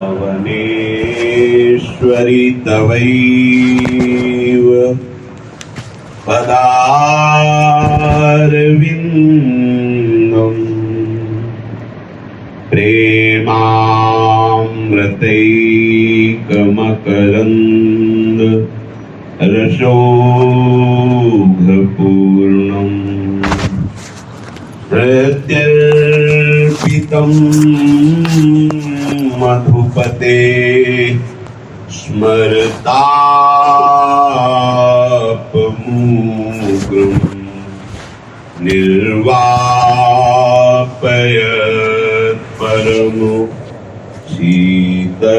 वनेश्वरि तवैव पदारविन्दम् प्रेमामृतैकमकरन्द रसोघपूर्णम् प्रत्यर्पितं मधुपते स्मरतापमूक्रम् निर्वापयत् परमो शीतलमाश्रयामि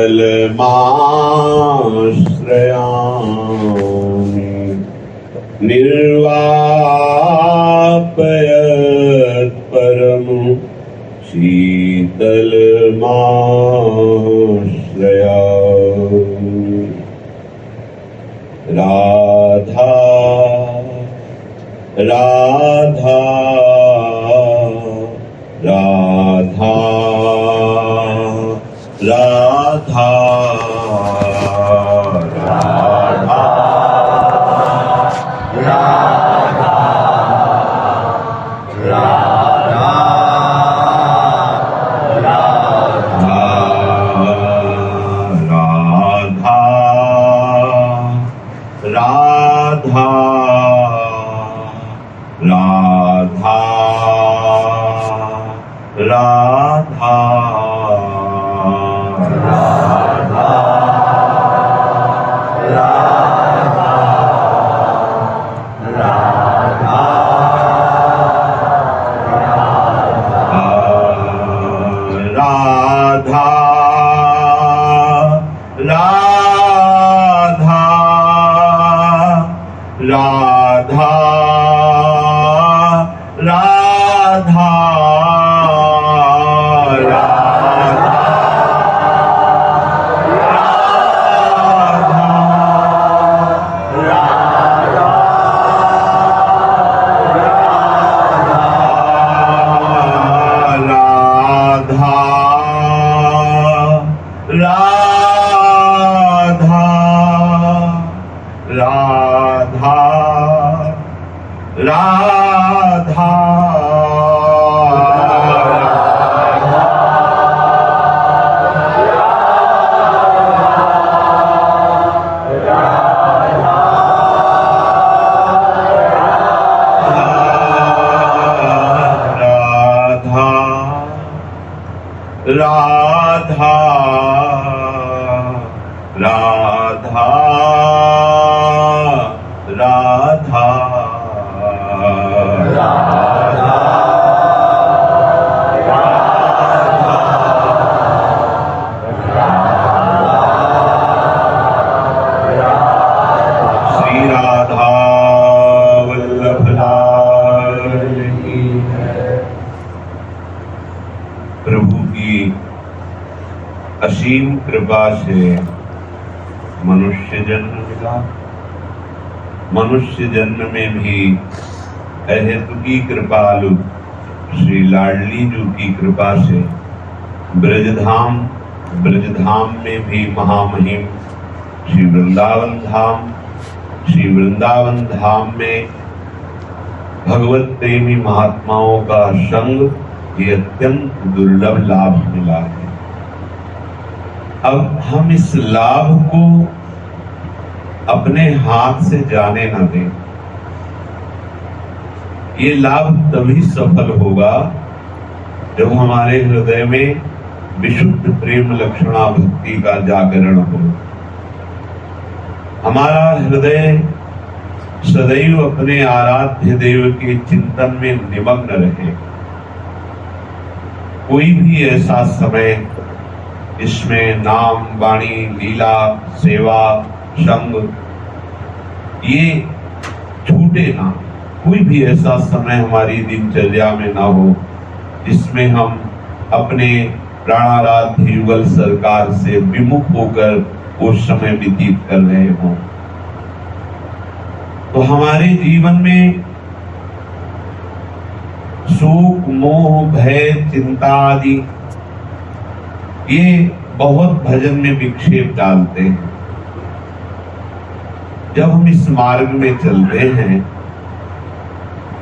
निर्वापयत् परमो शीतलमाश्रयामि। राधा राधा राधा राधा राधा राधा राधा राधा राधा राधा राधा राधा राधा राधा राधा श्री राधा वल्लभ लाल की प्रभु की असीम कृपा से मनुष्य जन्म मिला। मनुष्य जन्म में भी अहेतुकी कृपालु श्री लाडली जी की कृपा से ब्रजधाम में भी महामहिम श्री वृंदावन धाम में भगवत प्रेमी महात्माओं का संग ये अत्यंत दुर्लभ लाभ मिला है। अब हम इस लाभ को अपने हाथ से जाने न दें। ये लाभ तभी सफल होगा जब हमारे हृदय में विशुद्ध प्रेम लक्षणा भक्ति का जागरण हो। हमारा हृदय सदैव अपने आराध्य देव के चिंतन में निमग्न रहे। कोई भी ऐसा समय इसमें नाम, वाणी, लीला, सेवा, संग ये छूटे ना। कोई भी ऐसा समय हमारी दिनचर्या में ना हो जिसमें हम अपने प्राणाराध्य युगल सरकार से विमुख होकर वो समय व्यतीत कर रहे हों। तो हमारे जीवन में शोक, मोह, भय, चिंता आदि ये बहुत भजन में विक्षेप डालते हैं। जब हम इस मार्ग में चलते हैं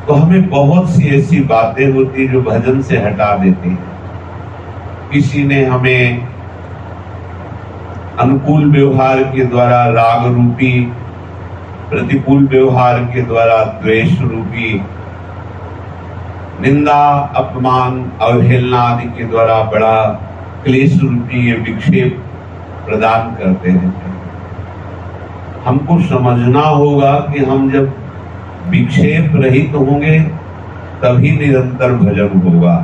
तो हमें बहुत सी ऐसी बातें होती जो भजन से हटा देती हैं। किसी ने हमें अनुकूल व्यवहार के द्वारा राग रूपी, प्रतिकूल व्यवहार के द्वारा द्वेष रूपी, निंदा, अपमान, अवहेलना आदि के द्वारा बड़ा क्लेश रूपी ये विक्षेप प्रदान करते हैं। हमको समझना होगा कि हम जब विक्षेप रहित होंगे तभी निरंतर भजन होगा।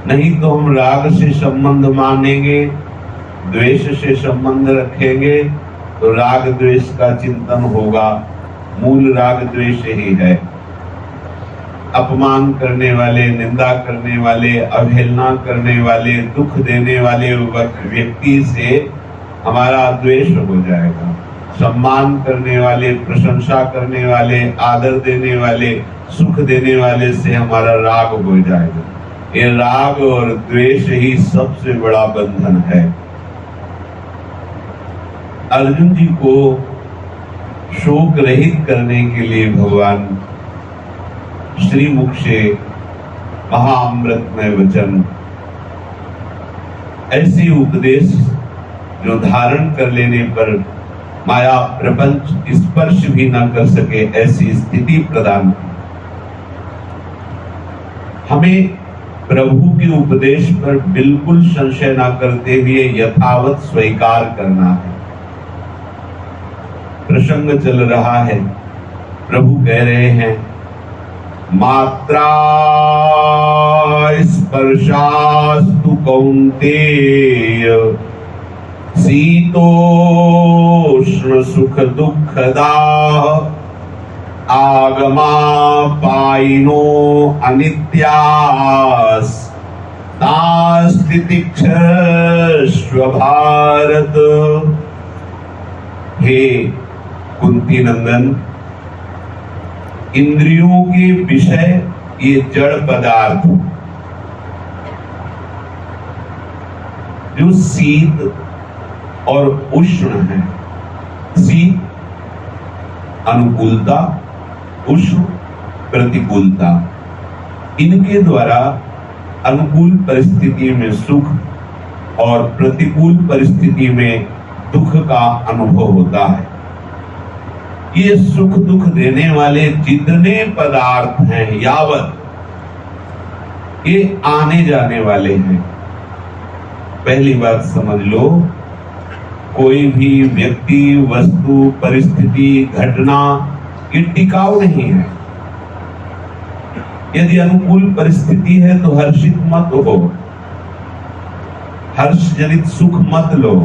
नहीं तो हम राग से संबंध मानेंगे, द्वेष से संबंध रखेंगे तो राग द्वेष का चिंतन होगा। मूल राग द्वेष ही है। अपमान करने वाले, निंदा करने वाले, अवहेलना करने वाले, दुख देने वाले व्यक्ति से हमारा द्वेष हो जाएगा। सम्मान करने वाले, प्रशंसा करने वाले, आदर देने वाले, सुख देने वाले से हमारा राग हो जाएगा। ये राग और द्वेष ही सबसे बड़ा बंधन है। अर्जुन जी को शोक रहित करने के लिए भगवान श्रीमुख से महाअमृतमय वचन, ऐसी उपदेश जो धारण कर लेने पर माया प्रपंच स्पर्श भी न कर सके, ऐसी स्थिति प्रदान की। हमें प्रभु के उपदेश पर बिल्कुल संशय न करते हुए यथावत स्वीकार करना है। प्रसंग चल रहा है, प्रभु कह रहे हैं मात्रा स्पर्शास्तु कौन्तेय शीतोष्ण सुख दुःखदा आगमा पायिनो अनित्यास नास्ति तिक्षस्व भारत। हे कुंती नंदन, इंद्रियों के विषय ये जड़ पदार्थ जो शीत और उष्ण है, शीत अनुकूलता, उष्ण प्रतिकूलता, इनके द्वारा अनुकूल परिस्थिति में सुख और प्रतिकूल परिस्थिति में दुख का अनुभव होता है। ये सुख दुख देने वाले जितने पदार्थ हैं यावत, ये आने जाने वाले हैं। पहली बात समझ लो, कोई भी व्यक्ति, वस्तु, परिस्थिति, घटना ये टिकाऊ नहीं है। यदि अनुकूल परिस्थिति है तो हर्षित मत हो, हर्ष जनित सुख मत लो,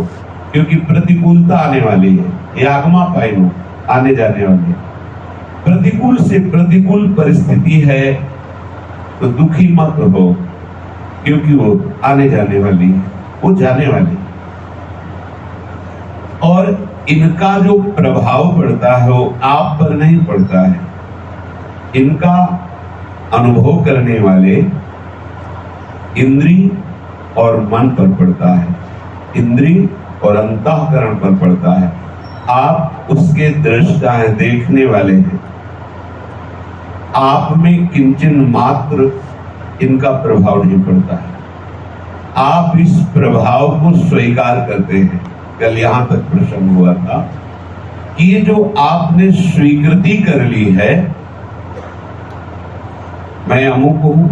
क्योंकि प्रतिकूलता आने वाली है। ये आगमा पाइनो, आने जाने वाली है। प्रतिकूल से प्रतिकूल परिस्थिति है तो दुखी मत हो, क्योंकि वो आने जाने वाली है, वो जाने वाली है। और इनका जो प्रभाव पड़ता है वो आप पर नहीं पड़ता है। इनका अनुभव करने वाले इंद्रिय और मन पर पड़ता है, इंद्रिय और अंतःकरण पर पड़ता है। आप उसके दृष्टा हैं, देखने वाले हैं। आप में किंचन मात्र इनका प्रभाव नहीं पड़ता है। आप इस प्रभाव को स्वीकार करते हैं। कल यहां तक प्रसंग हुआ था कि ये जो आपने स्वीकृति कर ली है, मैं अमुक हूं,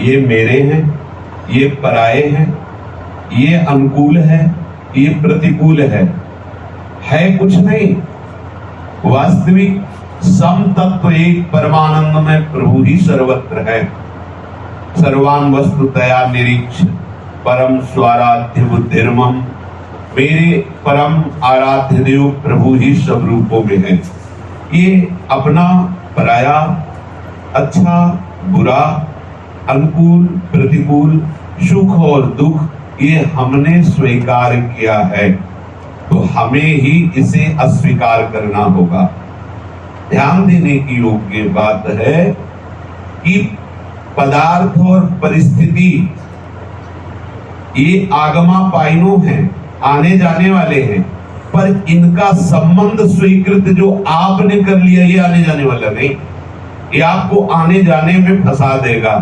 ये मेरे हैं, ये पराये हैं, ये अनुकूल है, ये प्रतिकूल है कुछ नहीं। वास्तविक सम तत्व एक परमानंद में प्रभु ही सर्वत्र है। सर्वान वस्तुतया निरीक्ष परम स्वाराध्य बुद्धिर्मम। मेरे परम आराध्य देव प्रभु ही सब रूपों में है। ये अपना पराया, अच्छा बुरा, अनुकूल प्रतिकूल, सुख और दुख, ये हमने स्वीकार किया है, तो हमें ही इसे अस्वीकार करना होगा। ध्यान देने की योग्य बात है कि पदार्थ और परिस्थिति ये आगमापायनो हैं, आने जाने वाले हैं, पर इनका संबंध स्वीकृत जो आपने कर लिया ये आने जाने वाला नहीं, ये आपको आने जाने में फंसा देगा,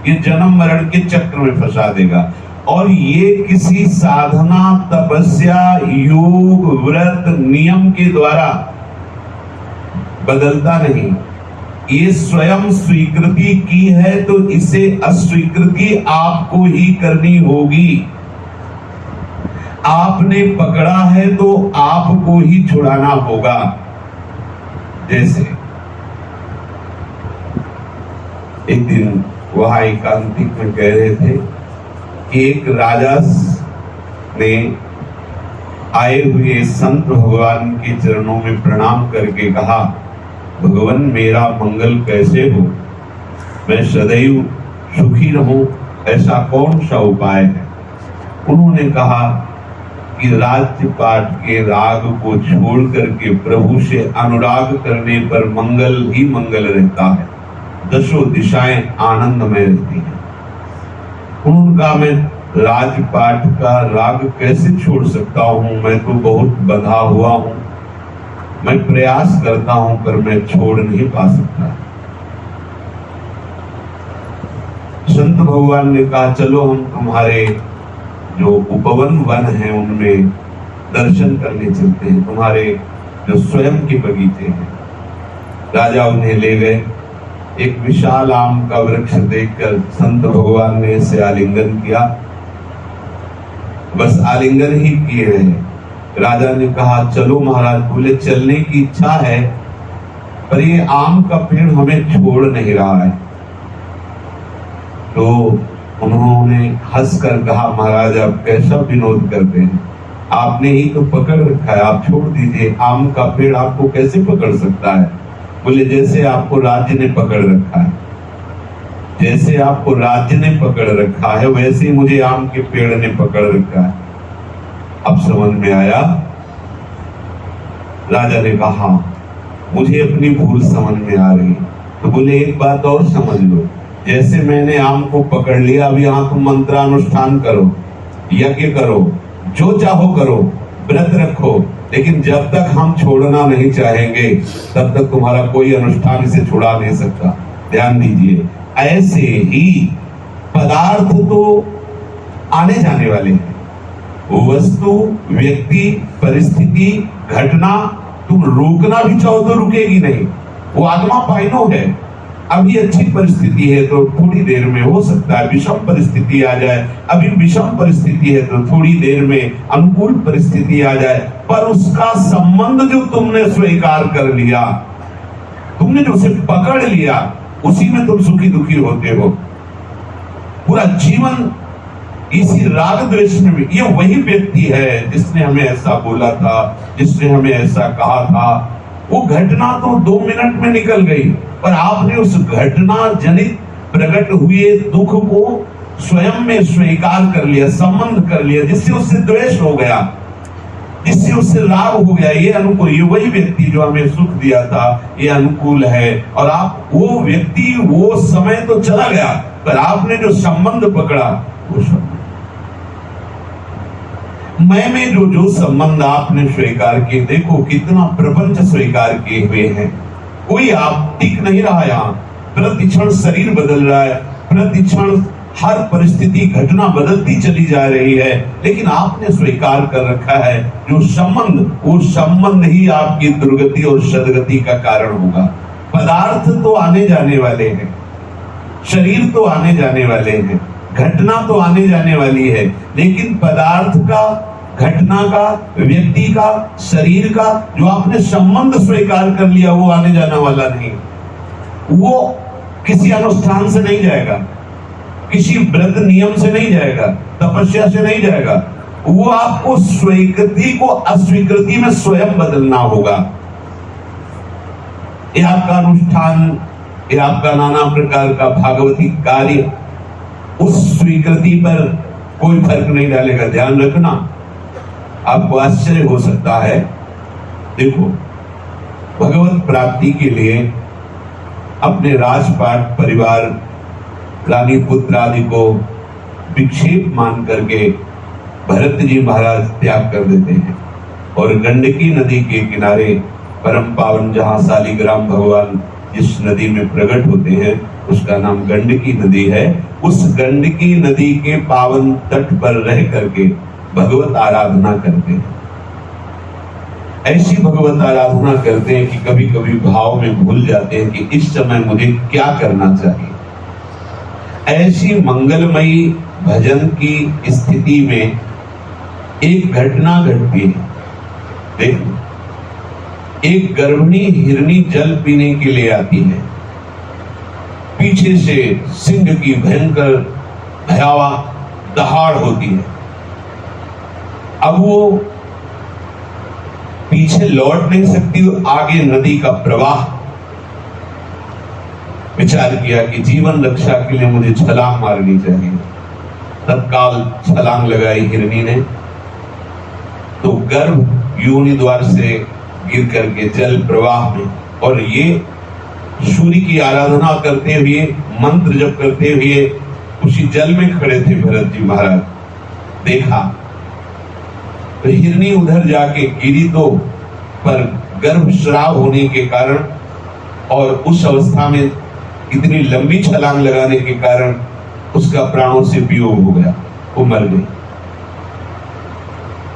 ये जन्म मरण के चक्र में फंसा देगा। और ये किसी साधना, तपस्या, योग, व्रत, नियम के द्वारा बदलता नहीं। ये स्वयं स्वीकृति की है तो इसे अस्वीकृति आपको ही करनी होगी। आपने पकड़ा है तो आपको ही छुड़ाना होगा। जैसे एक दिन वहां एकांतिक में कह रहे थे कि एक राजा ने आए हुए संत भगवान के चरणों में प्रणाम करके कहा, भगवान मेरा मंगल कैसे हो, मैं सदैव सुखी रहूं, ऐसा कौन सा उपाय है। उन्होंने कहा कि राज्य पाठ के राग को छोड़ करके प्रभु से अनुराग करने पर मंगल ही मंगल रहता है, दसों दिशाएं आनंदमय रहती हैं। उन्होंने कहा मैं राजपाट का राग कैसे छोड़ सकता हूं, मैं तो बहुत बंधा हुआ हूं, मैं प्रयास करता हूं पर मैं छोड़ नहीं पा सकता। संत भगवान ने कहा चलो हम तुम्हारे जो उपवन वन है उनमें दर्शन करने चलते हैं, तुम्हारे जो स्वयं के बगीचे हैं। राजा उन्हें ले गए। एक विशाल आम का वृक्ष देखकर संत भगवान ने इसे आलिंगन किया, बस आलिंगन ही किए रहे। राजा ने कहा चलो महाराज, बोले चलने की इच्छा है पर ये आम का पेड़ हमें छोड़ नहीं रहा है। तो उन्होंने हंसकर कहा महाराज आप कैसा विनोद करते हैं, आपने ही तो पकड़ रखा है, आप छोड़ दीजिए, आम का पेड़ आपको कैसे पकड़ सकता है। बोले जैसे आपको राज्य ने पकड़ रखा है, जैसे आपको राज्य ने पकड़ रखा है वैसे ही मुझे आम के पेड़ ने पकड़ रखा है। अब समझ में आया। राजा ने कहा मुझे अपनी भूल समझ में आ रही। तो बोले एक बात और समझ लो, जैसे मैंने आम को पकड़ लिया, अब यहाँ तुम मंत्रानुष्ठान करो, यज्ञ करो, जो चाहो करो, व्रत रखो, लेकिन जब तक हम छोड़ना नहीं चाहेंगे तब तक तुम्हारा कोई अनुष्ठान इसे छुड़ा नहीं सकता। ध्यान दीजिए, ऐसे ही पदार्थ तो आने जाने वाले हैं, वस्तु, व्यक्ति, परिस्थिति, घटना तुम रोकना भी चाहो तो रुकेगी नहीं, वो आत्मा पाइनो है। अभी अच्छी परिस्थिति है तो थोड़ी देर में हो सकता है विषम परिस्थिति आ जाए, अभी विषम परिस्थिति है तो थोड़ी देर में अनुकूल परिस्थिति आ जाए, पर उसका संबंध जो तुमने स्वीकार कर लिया, तुमने जो उसे पकड़ लिया, उसी में तुम सुखी दुखी होते हो। पूरा जीवन इसी राग द्वेष में। ये वही व्यक्ति है जिसने हमें ऐसा बोला था, जिसने हमें ऐसा कहा था। वो घटना तो 2 मिनट में निकल गई, पर आपने उस घटना जनित प्रकट हुए दुख को स्वयं में स्वीकार कर लिया, संबंध कर लिया, जिससे उससे द्वेष हो गया, जिससे उससे राग हो गया। ये अनुकूल, ये वही व्यक्ति जो हमें सुख दिया था, ये अनुकूल है। और आप वो व्यक्ति, वो समय तो चला गया, पर आपने जो संबंध पकड़ा वो संबंध, मैं में जो संबंध आपने स्वीकार किए, देखो कितना प्रपंच स्वीकार किए हुए हैं। कोई आप टिक नहीं रहा यहाँ, प्रतिक्षण शरीर बदल रहा है, प्रतिक्षण हर परिस्थिति, घटना बदलती चली जा रही है, लेकिन आपने स्वीकार कर रखा है जो संबंध, वो संबंध ही आपकी दुर्गति और सदगति का कारण होगा। पदार्थ तो आने जाने वाले हैं, शरीर तो आने जाने वाले हैं, घटना तो आने जाने वाली है, लेकिन पदार्थ का, घटना का, व्यक्ति का, शरीर का जो आपने संबंध स्वीकार कर लिया वो आने जाने वाला नहीं। वो किसी अनुष्ठान से नहीं जाएगा, किसी व्रत नियम से नहीं जाएगा, तपस्या से नहीं जाएगा। वो आपको स्वीकृति को अस्वीकृति में स्वयं बदलना होगा। ये आपका अनुष्ठान, ये आपका नाना प्रकार का भागवती कार्य उस स्वीकृति पर कोई फर्क नहीं डालेगा। ध्यान रखना, आपको आश्चर्य हो सकता है। देखो, भगवत प्राप्ति के लिए अपने राजपाट परिवार, रानी पुत्र आदि को विक्षेप मान करके भरत जी महाराज त्याग कर देते हैं और गंडकी नदी के किनारे परम पावन जहां शालिग्राम भगवान जिस नदी में प्रकट होते हैं उसका नाम गंडकी नदी है। उस गंडकी नदी के पावन तट पर रह करके भगवत आराधना करते हैं। ऐसी भगवत आराधना करते हैं कि कभी कभी भाव में भूल जाते हैं कि इस समय मुझे क्या करना चाहिए। ऐसी मंगलमयी भजन की स्थिति में एक घटना घटती है। देखो, एक गर्भिणी हिरनी जल पीने के लिए आती है। पीछे से सिंह की भयंकर भयावह दहाड़ होती है। अब वो पीछे लौट नहीं सकती, आगे नदी का प्रवाह। विचार किया कि जीवन रक्षा के लिए मुझे छलांग मारनी चाहिए। तत्काल छलांग लगाई हिरनी ने, तो गर्भ योनि द्वार से गिर करके जल प्रवाह में, और ये सूर्य की आराधना करते हुए मंत्र जप करते हुए उसी जल में खड़े थे भरत जी महाराज। देखा तो हिरनी उधर जाके गिरी, तो पर गर्भ स्राव होने के कारण और उस अवस्था में इतनी लंबी छलांग लगाने के कारण उसका प्राणों से वियोग हो गया, वो मर गई।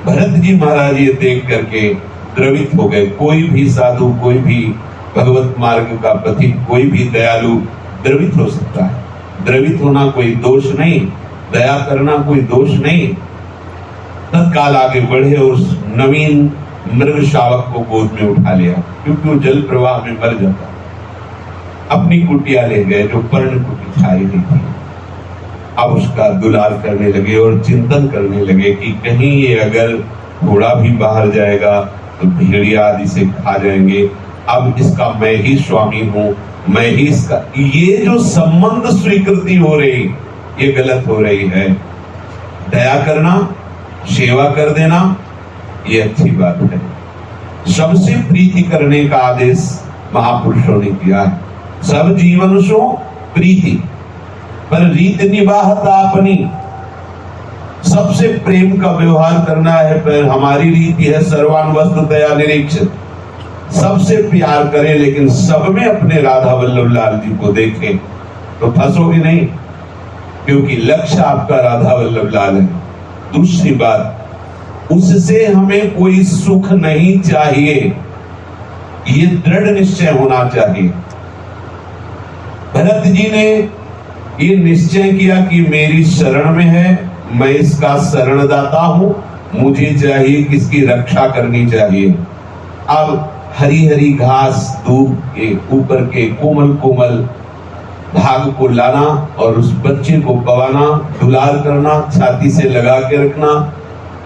भरत जी महाराज ये देख करके द्रवित हो गए। कोई भी साधु, कोई भी भगवत मार्ग का पथिक, कोई भी दयालु द्रवित हो सकता है। द्रवित होना कोई दोष नहीं, दया करना कोई दोष नहीं। तत्काल आगे बढ़े और उस नवीन मृग शावक को गोद में उठा लिया, क्योंकि वो जल प्रवाह में मर जाता। अपनी कुटिया ले गए जो पर्ण कुटी छाई हुई थी। अब उसका दुलार करने लगे और चिंतन करने लगे कि कहीं ये अगर घोड़ा भी बाहर जाएगा तो भेड़िया आदि से खा जाएंगे। अब इसका मैं ही स्वामी हूं, मैं ही इसका, ये जो संबंध स्वीकृति हो रही, ये गलत हो रही है। दया करना, सेवा कर देना, ये अच्छी बात है। सबसे प्रीति करने का आदेश महापुरुषों ने किया है। सब जीवन सो प्रीति, पर रीत निभाता अपनी। सबसे प्रेम का व्यवहार करना है, पर हमारी रीति है सर्वान वस्तुतया निरीक्षित। सबसे प्यार करें, लेकिन सब में अपने राधा वल्लभ लाल जी को देखें तो फंसोगे नहीं, क्योंकि लक्ष्य आपका राधा वल्लभ लाल है। दूसरी बात, उससे हमें कोई सुख नहीं चाहिए, ये दृढ़ निश्चय होना चाहिए। भरत जी ने ये निश्चय किया कि मेरी शरण में है, मैं इसका शरणदाता हूं, मुझे चाहिए कि इसकी रक्षा करनी चाहिए। अब हरी हरी घास, दूब के ऊपर के कोमल कोमल भाग को लाना और उस बच्चे को पवाना, दुलार करना, छाती से लगा के रखना।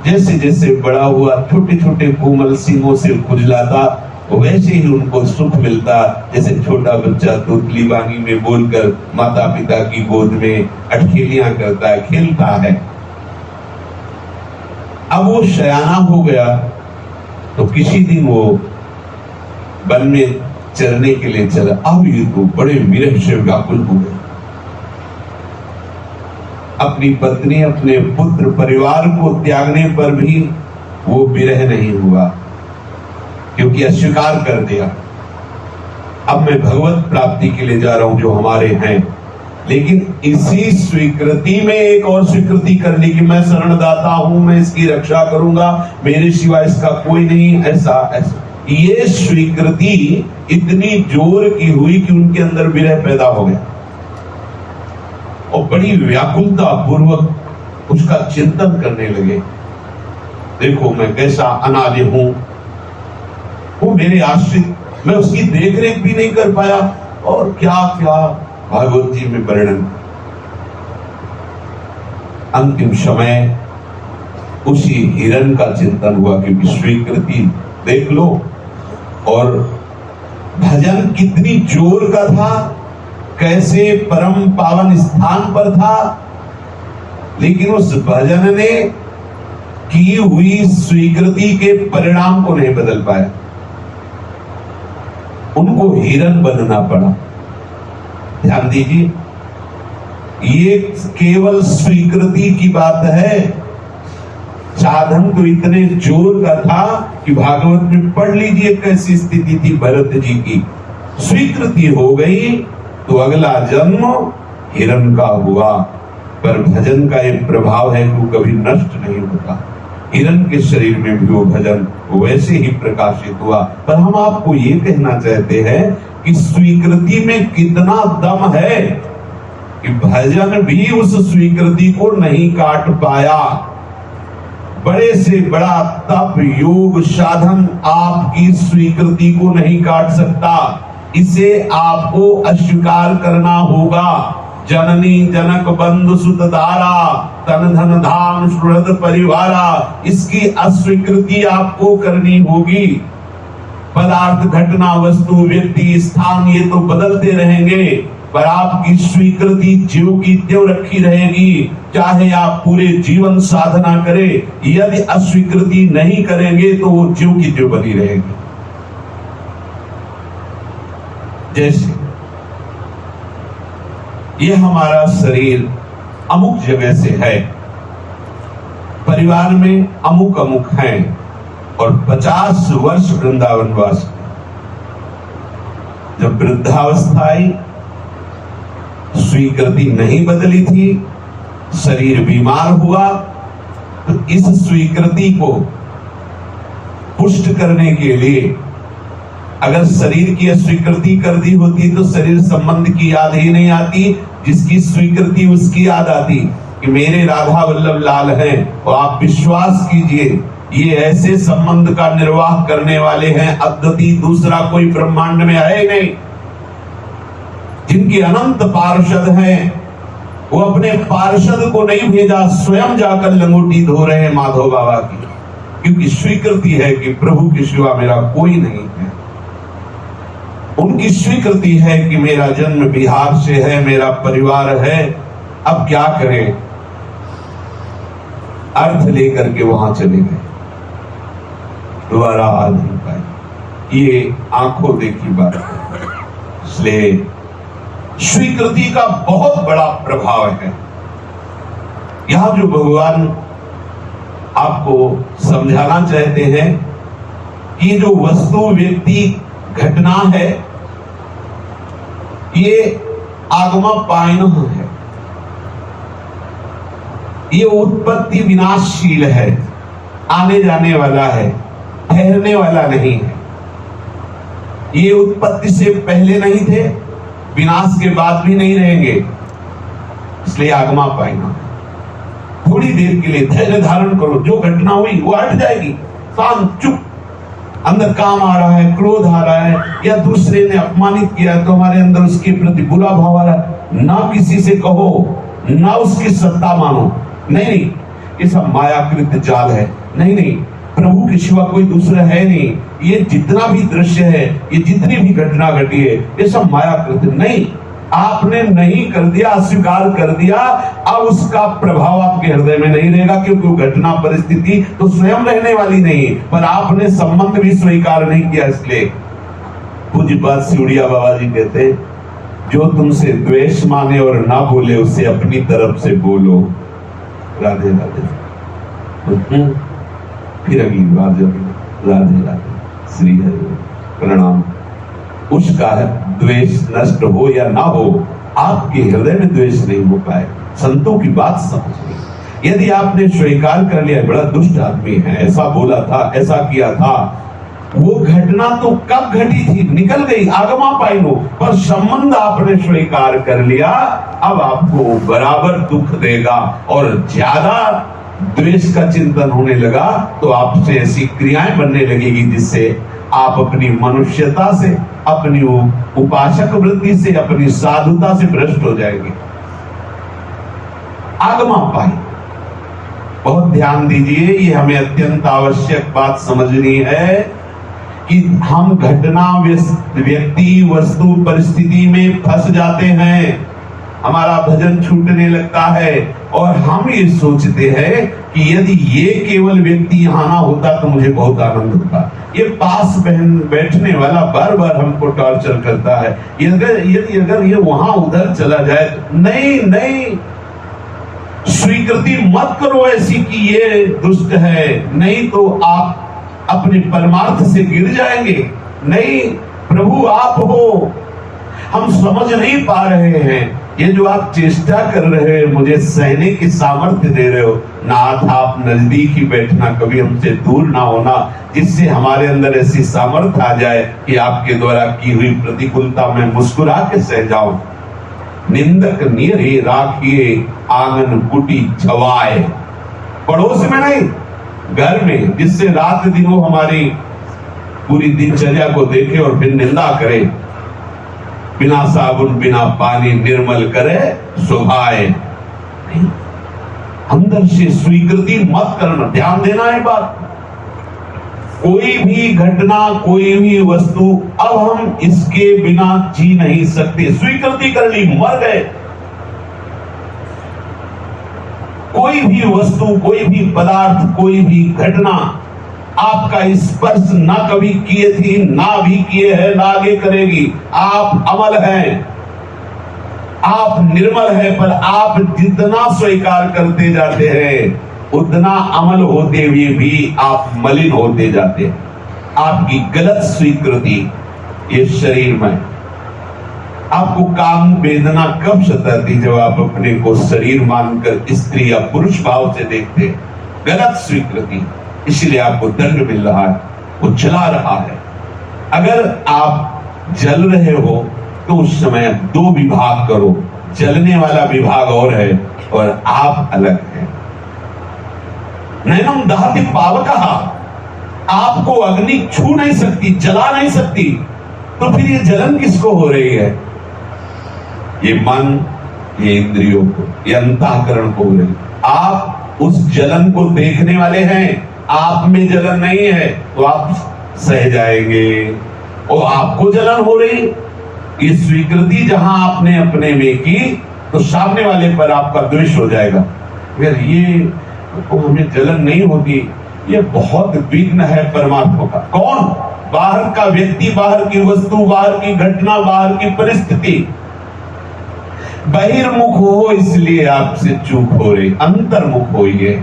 जैसे जैसे बड़ा हुआ छोटे छोटे कोमल सींगों से खुजलाता, वैसे ही उनको सुख मिलता, जैसे छोटा बच्चा तोतली बानी में बोलकर माता पिता की गोद में अटखेलियां करता है, खेलता है। अब वो शयाना हो गया तो किसी दिन वो वन में चरने के लिए चला। अब ये तो बड़े विरह से व्याकुल हो गए। अपनी पत्नी, अपने पुत्र, परिवार को त्यागने पर भी वो विरह नहीं हुआ, क्योंकि अस्वीकार कर दिया। अब मैं भगवत प्राप्ति के लिए जा रहा हूं जो हमारे हैं, लेकिन इसी स्वीकृति में एक और स्वीकृति कर ली कि मैं शरणदाता हूं, मैं इसकी रक्षा करूंगा, मेरे सिवा इसका कोई नहीं। ऐसा ये स्वीकृति इतनी जोर की हुई कि उनके अंदर विरह पैदा हो गया और बड़ी व्याकुलता पूर्वक उसका चिंतन करने लगे। देखो मैं कैसा अनाज हूं, वो मेरे आश्रित, मैं उसकी देखरेख भी नहीं कर पाया, और क्या क्या भागवत जी में वर्णन। अंतिम समय उसी हिरण का चिंतन हुआ, क्योंकि स्वीकृति देख लो, और भजन कितनी जोर का था, कैसे परम पावन स्थान पर था, लेकिन उस भजन ने की हुई स्वीकृति के परिणाम को नहीं बदल पाया। उनको हिरण बनना पड़ा। ध्यान दीजिए, ये केवल स्वीकृति की बात है। साधन तो इतने जोर का था कि भागवत में पढ़ लीजिए कैसी स्थिति थी भरत जी की। स्वीकृति हो गई तो अगला जन्म हिरण का हुआ। पर भजन का एक प्रभाव है कि वो कभी नष्ट नहीं होता। हिरण के शरीर में भी वो भजन वैसे ही प्रकाशित हुआ। पर हम आपको ये कहना चाहते हैं कि स्वीकृति में कितना दम है कि भजन भी उस स्वीकृति को नहीं काट पाया। बड़े से बड़ा तप योग साधन आपकी स्वीकृति को नहीं काट सकता। इसे आपको अस्वीकार करना होगा। जननी जनक बंधु सुत दारा तन धन धाम सुहृद परिवारा, इसकी अस्वीकृति आपको करनी होगी। पदार्थ घटना वस्तु व्यक्ति स्थान ये तो बदलते रहेंगे, पर आपकी स्वीकृति ज्यों की त्यों रखी रहेगी। चाहे आप पूरे जीवन साधना करें, यदि अस्वीकृति नहीं करेंगे तो वो ज्यों की त्यों बनी रहेगी। जैसे ये हमारा शरीर अमुक जगह से है, परिवार में अमुक अमुक हैं और 50 वर्ष वृंदावन वास। जब वृद्धावस्था आई, स्वीकृति नहीं बदली थी, शरीर बीमार हुआ, तो इस स्वीकृति को पुष्ट करने के लिए अगर शरीर की अस्वीकृति कर दी होती तो शरीर संबंध की याद ही नहीं आती। जिसकी स्वीकृति उसकी याद आती कि मेरे राधा वल्लभ लाल हैं। और आप विश्वास कीजिए, ये ऐसे संबंध का निर्वाह करने वाले हैं अद्वितीय, दूसरा कोई ब्रह्मांड में है नहीं। जिनके अनंत पार्षद हैं, वो अपने पार्षद को नहीं भेजा, स्वयं जाकर लंगोटी धो रहे हैं माधव बाबा की, क्योंकि स्वीकृति है कि प्रभु के सिवा मेरा कोई नहीं है। उनकी स्वीकृति है कि मेरा जन्म बिहार से है, मेरा परिवार है, अब क्या करें। अर्थ लेकर के वहां चले गए, दोबारा आ नहीं पाए। ये आंखों देखी बात है। इसलिए स्वीकृति का बहुत बड़ा प्रभाव है। यहां जो भगवान आपको समझाना चाहते हैं कि जो वस्तु व्यक्ति घटना है, ये आगमा पायन है, ये उत्पत्ति विनाशशील है, आने जाने वाला है, ठहरने वाला नहीं है। ये उत्पत्ति से पहले नहीं थे, विनाश के बाद भी नहीं रहेंगे। इसलिए आगमा पायना, थोड़ी देर के लिए धैर्य धारण करो। जो घटना हुई वो हट जाएगी, शांत चुप। अंदर काम आ रहा है, क्रोध आ रहा है, या दूसरे ने अपमानित किया तो हमारे अंदर उसके प्रति बुरा भाव आ रहा है, ना किसी से कहो, ना उसकी सत्ता मानो। नहीं, ये सब मायाकृत जाल है। नहीं, प्रभु के सिवा कोई दूसरा है नहीं। ये जितना भी दृश्य है, ये जितनी भी घटना घटी है, ये सब मायाकृत नहीं। आपने नहीं कर दिया, अस्वीकार कर दिया, अब उसका प्रभाव आपके हृदय में नहीं रहेगा, क्योंकि वो घटना परिस्थिति तो स्वयं रहने वाली नहीं, पर आपने संबंध भी स्वीकार नहीं किया। इसलिए पूज्य बात सिउड़िया बाबा जी कहते, जो तुमसे द्वेष माने और ना बोले उसे अपनी तरफ से बोलो। राधे राधे। फिर अगली बार जब राधे राधे, श्री हरि, प्रणाम। उसका द्वेष नष्ट हो या ना हो, आपके हृदय में द्वेष नहीं हो पाए। संतों की बात समझिए। यदि आपने स्वीकार कर लिया बड़ा दुष्ट आदमी है, ऐसा बोला था, ऐसा किया था, वो घटना तो कब घटी थी, निकल गई, आगमा पाइनो, पर संबंध आपने स्वीकार कर लिया, अब आपको बराबर दुख देगा। और ज्यादा द्वेष का चिंतन होने लगा तो आपसे ऐसी क्रियाएं बनने लगेगी जिससे आप अपनी मनुष्यता से, अपनी उपासक वृत्ति से, अपनी साधुता से भ्रष्ट हो जाएंगे। आगमा पाई, बहुत ध्यान दीजिए, ये हमें अत्यंत आवश्यक बात समझनी है कि हम घटना, व्यक्ति, वस्तु, परिस्थिति में फंस जाते हैं। हमारा भजन छूटने लगता है और हम ये सोचते हैं कि यदि ये केवल व्यक्ति यहाँ ना होता तो मुझे बहुत आनंद होता। ये पास बैठने वाला बार बार हमको टॉर्चर करता है, यदि अगर ये वहां उधर चला जाए तो नहीं नहीं, स्वीकृति मत करो ऐसी कि ये दुष्ट है, नहीं तो आप अपने परमार्थ से गिर जाएंगे। नहीं, प्रभु आप हो, हम समझ नहीं पा रहे हैं, ये जो आप चेष्टा कर रहे हैं मुझे सहने की सामर्थ्य दे रहे हो, नाथ आप नजदीक ही बैठना, कभी हमसे दूर ना होना, जिससे हमारे अंदर ऐसी सामर्थ्य आ जाए कि आपके द्वारा की हुई प्रतिकूलता में मुस्कुरा के सह जाऊं। निंदक नियरे राखिए आंगन कुटी छवाए, पड़ोस में नहीं घर में, जिससे रात दिन वो हमारी पूरी दिनचर्या को देखे और फिर निंदा करे। बिना साबुन बिना पानी निर्मल करे सुभाए, नहीं, अंदर से स्वीकृति मत करना, ध्यान देना है बात। कोई भी घटना, कोई भी वस्तु, अब हम इसके बिना जी नहीं सकते, स्वीकृति कर ली, मर गए। कोई भी वस्तु, कोई भी पदार्थ, कोई भी घटना आपका स्पर्श ना कभी किए थी, ना भी किए हैं, ना आगे करेगी। आप अमल हैं, आप निर्मल हैं, पर आप जितना स्वीकार करते जाते हैं उतना अमल होते हुए भी आप मलिन होते जाते हैं। आपकी गलत स्वीकृति ये शरीर में, आपको काम वेदना कब सताती? जब आप अपने को शरीर मानकर स्त्री या पुरुष भाव से देखते हैं। गलत स्वीकृति, इसलिए आपको दंड मिल रहा है, वो जला रहा है। अगर आप जल रहे हो तो उस समय दो विभाग करो, जलने वाला विभाग और है और आप अलग हैं। नैनम दहति पावकः, आपको अग्नि छू नहीं सकती, जला नहीं सकती, तो फिर ये जलन किसको हो रही है? ये मन, ये इंद्रियों को, ये अंतःकरण को हो रही। आप उस जलन को देखने वाले हैं, आप में जलन नहीं है तो आप सह जाएंगे। और आपको जलन हो रही, ये स्वीकृति जहां आपने अपने में की तो सामने वाले पर आपका द्वेष हो जाएगा। फिर ये तो हमें जलन नहीं होती, ये बहुत विघ्न है परमात्मा का। कौन? बाहर का व्यक्ति, बाहर की वस्तु, बाहर की घटना, बाहर की परिस्थिति। बहिर्मुख हो इसलिए आपसे चूक हो रही, अंतर्मुख होइए।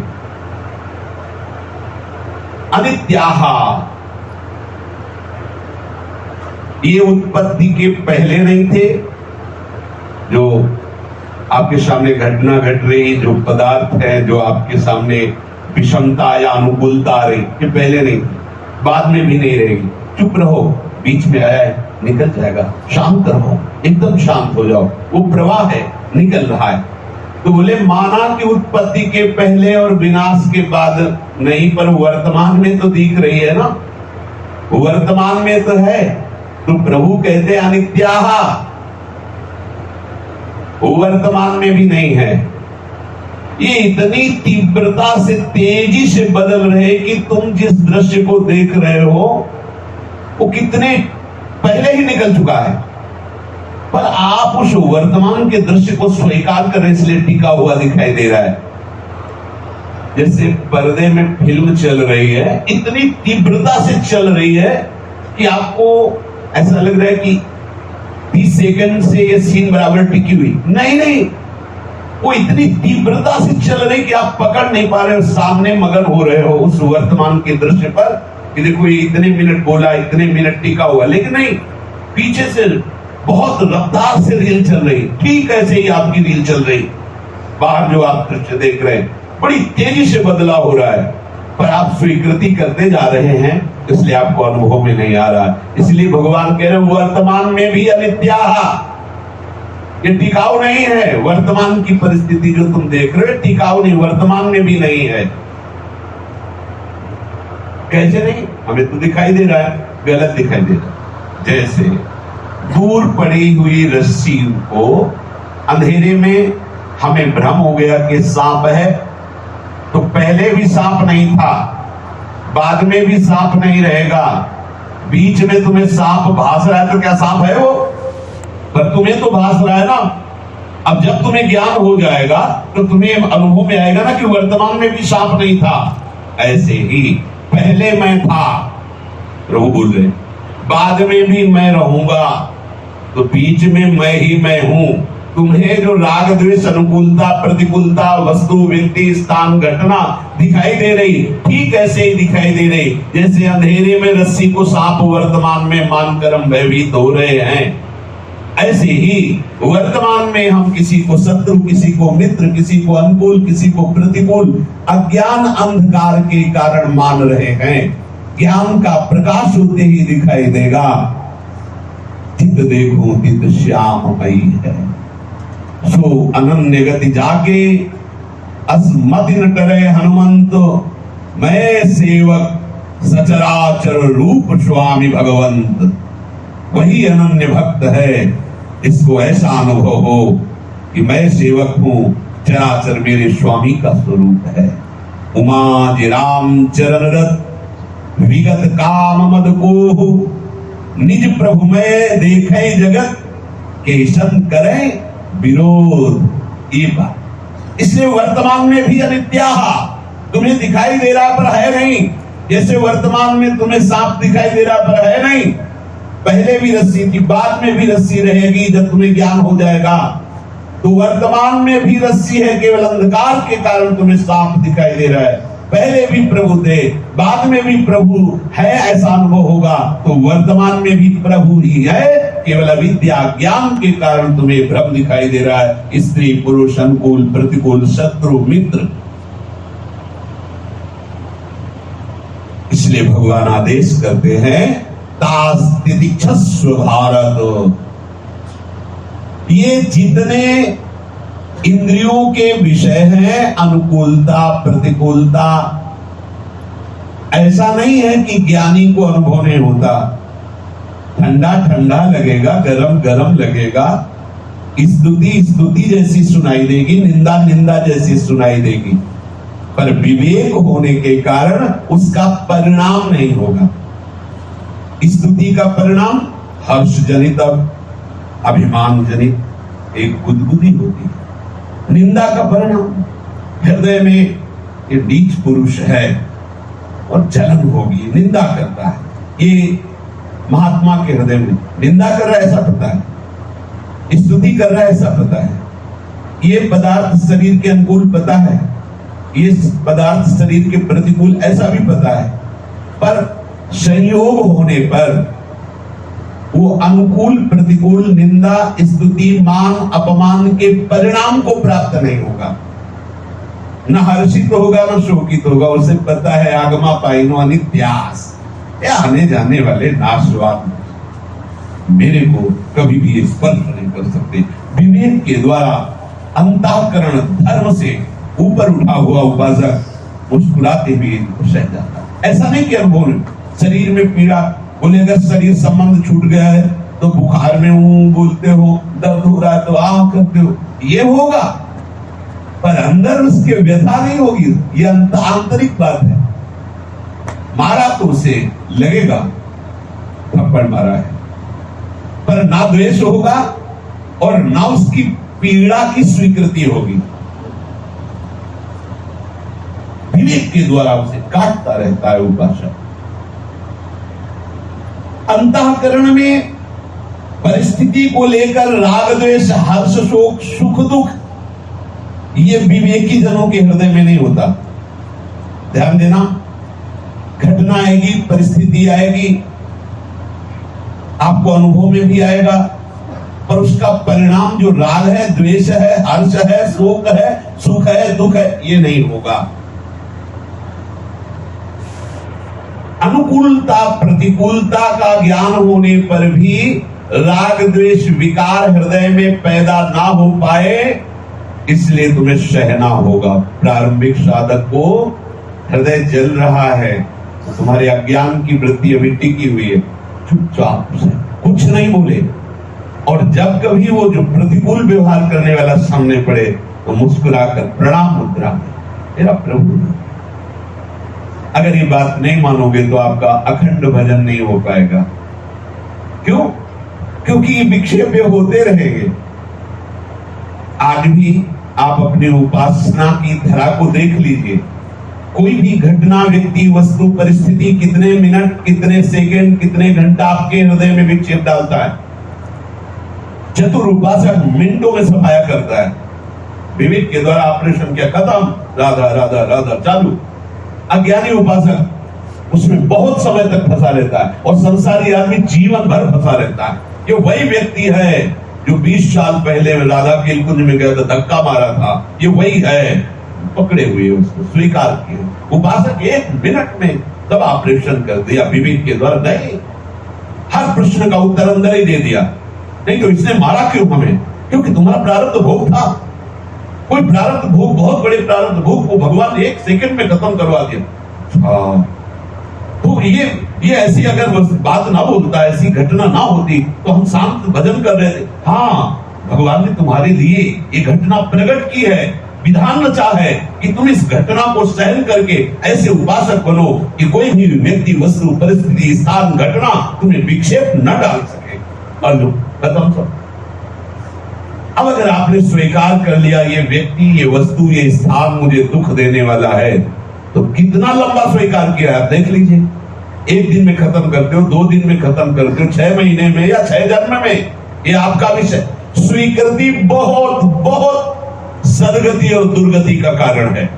अनित्याः, ये उत्पत्ति के पहले नहीं थे। जो आपके सामने घटना घट रही, जो पदार्थ है, जो आपके सामने विषमता या अनुकूलता आ रही, ये पहले नहीं, बाद में भी नहीं रहेगी। चुप रहो, बीच में आया है, निकल जाएगा। शांत रहो, एकदम शांत हो जाओ, वो प्रवाह है, निकल रहा है। तो बोले माना कि उत्पत्ति के पहले और विनाश के बाद नहीं, पर वर्तमान में तो दिख रही है ना, वर्तमान में तो है। तो प्रभु कहते अनित्याः, वर्तमान में भी नहीं है। ये इतनी तीव्रता से, तेजी से बदल रहे कि तुम जिस दृश्य को देख रहे हो वो कितने पहले ही निकल चुका है, पर आप उस वर्तमान के दृश्य को स्वीकार कर रहे, इसलिए टिका हुआ दिखाई दे रहा है। जैसे पर्दे में फिल्म चल रही है, इतनी तीव्रता से चल रही है कि आपको ऐसा लग रहा है कि 30 सेकंड से ये सीन बराबर टिकी हुई। नहीं, वो इतनी तीव्रता से चल रही कि आप पकड़ नहीं पा रहे हो, सामने मगन हो रहे हो उस वर्तमान के दृश्य पर कि देखो ये इतने मिनट बोला, इतने मिनट टिका हुआ। लेकिन नहीं, पीछे से बहुत रफ्तार से रील चल रही, ठीक ऐसे ही आपकी रील चल रही। बाहर जो आप दृश्य देख रहे हैं बड़ी तेजी से बदलाव हो रहा है, पर आप स्वीकृति करते जा रहे हैं, इसलिए आपको अनुभव में नहीं आ रहा। इसलिए भगवान कह रहे हैं वर्तमान में भी अनित्याः, ये टिकाऊ नहीं है। वर्तमान की परिस्थिति जो तुम देख रहे हो टिकाऊ नहीं, वर्तमान में भी नहीं है। कैसे नहीं? हमें तो दिखाई दे रहा है, गलत दिखाई दे रहा है। जैसे दूर पड़ी हुई रस्सी को अंधेरे में हमें भ्रम हो गया कि सांप है, तो पहले भी सांप नहीं था, बाद में भी सांप नहीं रहेगा। बीच में तुम्हें सांप भास रहा है तो क्या सांप है वो? पर तुम्हें तो भास रहा है ना। अब जब तुम्हें ज्ञान हो जाएगा तो तुम्हें अनुभव में आएगा ना कि वर्तमान में भी सांप नहीं था। ऐसे ही पहले मैं था, प्रभु बोल रहे, बाद में भी मैं रहूंगा, तो बीच में मैं ही मैं हूं। तुम्हें जो राग द्वेष अनुकूलता प्रतिकूलता वस्तु व्यक्ति स्थान घटना दिखाई दे रही, ठीक ऐसे ही दिखाई दे रही जैसे अंधेरे में रस्सी को सांप वर्तमान में मानकर हम भयभीत हो रहे हैं। ऐसे ही वर्तमान में हम किसी को शत्रु, किसी को मित्र, किसी को अनुकूल, किसी को प्रतिकूल अज्ञान अंधकार के कारण मान रहे हैं। ज्ञान का प्रकाश होते ही दिखाई देगा। चित देखो चित श्याममयी है, सो अनन्य गति जाके अस्मति न करे हनुमंत, मैं सेवक सचराचर रूप स्वामी भगवंत। वही अनन्य भक्त है, इसको ऐसा अनुभव हो कि मैं सेवक हूं, चराचर मेरे स्वामी का स्वरूप है। उमा जी राम चरण रत विगत काम मद को, निज प्रभु में देखे जगत के सन करे विरोध। ये बात इसलिए वर्तमान में भी अनित्या तुम्हें दिखाई दे रहा पर है नहीं। जैसे वर्तमान में तुम्हें सांप दिखाई दे रहा पर है नहीं, पहले भी रस्सी थी, बाद में भी रस्सी रहेगी। जब तुम्हें ज्ञान हो जाएगा तो वर्तमान में भी रस्सी है, केवल अंधकार के कारण तुम्हें सांप दिखाई दे रहा है। पहले भी प्रभु थे, बाद में भी प्रभु है, ऐसा अनुभव होगा। तो वर्तमान में भी प्रभु ही है, केवल अविद्या ज्ञान के कारण तुम्हें भ्रम दिखाई दे रहा है। स्त्री पुरुष अनुकूल प्रतिकूल शत्रु मित्र। इसलिए भगवान आदेश करते हैं तास्तितिक्षस्व भारत। ये जितने इंद्रियों के विषय हैं, अनुकूलता प्रतिकूलता, ऐसा नहीं है कि ज्ञानी को अनुभव नहीं होता। ठंडा ठंडा लगेगा, गरम गरम लगेगा, स्तुति स्तुति जैसी सुनाई देगी, निंदा निंदा जैसी सुनाई देगी, पर विवेक होने के कारण उसका परिणाम नहीं होगा। स्तुति का परिणाम हर्ष जनित अभिमान जनित एक गुदगुदी होती है। निंदा का परिणाम हृदय में ये नीच पुरुष है और जलन होगी, निंदा करता है। ये महात्मा के हृदय में निंदा कर रहा है ऐसा पता है, स्तुति कर रहा है ऐसा पता है। ये पदार्थ शरीर के अनुकूल पता है, ये पदार्थ शरीर के प्रतिकूल ऐसा भी पता है, पर संयोग होने पर वो अनुकूल प्रतिकूल निंदा स्तुति मान अपमान के परिणाम को प्राप्त नहीं होगा। न हर्षित होगा न शोकित होगा। उसे पता है आगमा पाइनो अनित्यास, आने जाने वाले नाशवान मेरे को कभी भी स्पर्श नहीं कर सकते। विवेक के द्वारा अंतःकरण धर्म से ऊपर उठा हुआ उपासक मुस्कुराते हुए सह जाता। ऐसा नहीं कि अनुभव शरीर में पीड़ा, बोले अगर शरीर संबंध छूट गया है तो बुखार में हूं बोलते हो, दर्द हो रहा है तो आह करते हो, ये होगा, पर अंदर उसके व्यथा नहीं होगी। ये आंतरिक बात है। मारा तो उसे लगेगा थप्पड़ मारा है, पर ना द्वेष होगा और ना उसकी पीड़ा की स्वीकृति होगी। विवेक के द्वारा उसे काटता रहता है उपासक। अंतःकरण में परिस्थिति को लेकर राग द्वेष हर्ष शोक सुख दुख, ये विवेकी जनों के हृदय में नहीं होता। ध्यान देना, घटना आएगी, परिस्थिति आएगी, आपको अनुभव में भी आएगा, पर उसका परिणाम जो राग है, द्वेष है, हर्ष है, शोक है, सुख है, दुख है, ये नहीं होगा। अनुकूलता प्रतिकूलता का ज्ञान होने पर भी राग द्वेष विकार हृदय में पैदा ना हो पाए, इसलिए तुम्हें सहना होगा। प्रारंभिक साधक को हृदय जल रहा है, तो तुम्हारे अज्ञान की वृत्ति अभी टिकी हुई है, चुपचाप से कुछ नहीं बोले, और जब कभी वो जो प्रतिकूल व्यवहार करने वाला सामने पड़े तो मुस्कुराकर प्रणाम मुद्रा में, मेरा प्रभु। अगर ये बात नहीं मानोगे तो आपका अखंड भजन नहीं हो पाएगा। क्यों? क्योंकि ये विक्षेप होते रहेंगे। आज भी आप अपने उपासना की धरा को देख लीजिए। कोई भी घटना, व्यक्ति, वस्तु, परिस्थिति कितने मिनट, कितने सेकंड, कितने घंटा आपके हृदय में विक्षेप डालता है। चतुर उपासक मिनटों में सफाया करता है। विवेक के द्वारा ऑपरेशन किया, खत्म, राधा राधा राधा चालू। अज्ञानी उपासक उसमें बहुत समय तक फंसा रहता है और संसारी आदमी जीवन भर फंसा रहता है। ये वही व्यक्ति है जो 20 साल पहले राधा के कुंज में गया था, धक्का मारा था, ये वही है। पकड़े हुए उसको स्वीकार किए। उपासक 1 मिनट में तब ऑपरेशन कर दिया विवेक के द्वारा। नहीं, हर प्रश्न का उत्तर अंदर ही दे दिया। नहीं तो इसने मारा क्यों हमें? क्योंकि तुम्हारा प्रारब्ध भोग था। कोई प्रारब्ध भोग, बहुत बड़े प्रारब्ध भोग को भगवान ने 1 सेकंड में खत्म करवा दिया। तो ये ऐसी अगर बात ना बोलता, ऐसी घटना ना होती तो हम शांत भजन कर रहे थे। हाँ, भगवान ने तुम्हारे लिए ये घटना प्रकट की है, विधान रचा है कि तुम इस घटना को सहन करके ऐसे उपासक बनो कि कोई भी व्यक्ति, वस्तु, परिस्थिति, स्थान, घटना तुम्हें विक्षेप न डाल सके। और खत्म सब। अब अगर आपने स्वीकार कर लिया ये व्यक्ति, ये वस्तु, ये स्थान मुझे दुख देने वाला है, तो कितना लंबा स्वीकार किया आप देख लीजिए। 1 दिन में खत्म करते हो, 2 दिन में खत्म करते हो, 6 महीने में या 6 जन्म में, ये आपका विषय। स्वीकृति बहुत बहुत सदगति और दुर्गति का कारण है।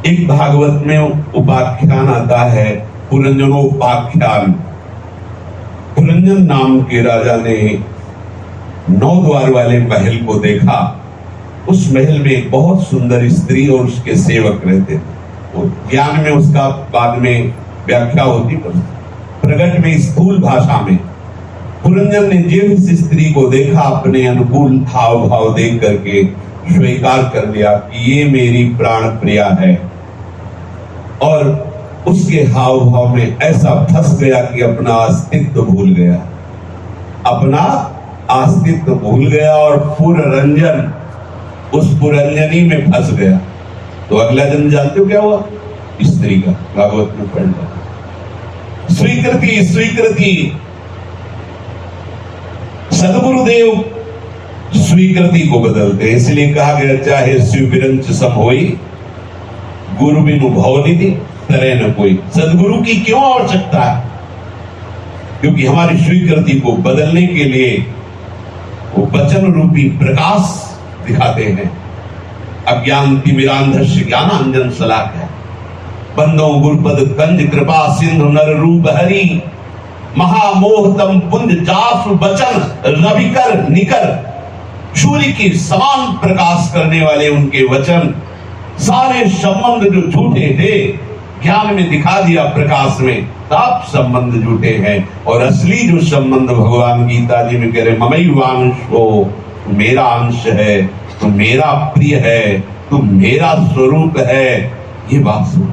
एक भागवत में उपाख्यान आता है, पुरंजनोपाख्यान। पुरंजन नाम के राजा ने 9 द्वार वाले महल को देखा। उस महल में एक बहुत सुंदर स्त्री और उसके सेवक रहते थे। ज्ञान में उसका बाद में व्याख्या होती, प्रकट में स्थूल भाषा में। पुरंजन ने जिस स्त्री को देखा, अपने अनुकूल हाव भाव देख करके स्वीकार कर लिया कि ये मेरी प्राण प्रिया है, और उसके हाव भाव में ऐसा फंस गया कि अपना अस्तित्व भूल गया, अपना अस्तित्व भूल गया और पुररंजन, उस पुरंजनी में फंस गया। तो अगला जन्म जानते हो क्या हुआ? स्त्री का, भागवत में पढ़ना। स्वीकृति, स्वीकृति। सदगुरुदेव स्वीकृति को बदलते, इसलिए कहा गया चाहे स्वीकृंच सम होई, गुरु बिनु भवनिधि तरह न कोई। सदगुरु की क्यों आवश्यकता है? क्योंकि हमारी स्वीकृति को बदलने के लिए वो वचन रूपी प्रकाश दिखाते हैं। अज्ञान तिमिरांधस्य ज्ञानांजन शलाकया, बंदो गुरुपद कंज कृपा सिंधु नर रूप हरि, महामोहतम पुंज जासु बचन रविकर निकर। सूर्य की समान प्रकाश करने वाले उनके वचन, सारे संबंध जो झूठे थे ज्ञान में दिखा दिया, प्रकाश में सब संबंध झूठे हैं। और असली जो संबंध भगवान गीता जी में कह रहे, ममैवांश हो, मेरा अंश है, तो मेरा प्रिय है, तो मेरा स्वरूप है। ये बात सुन,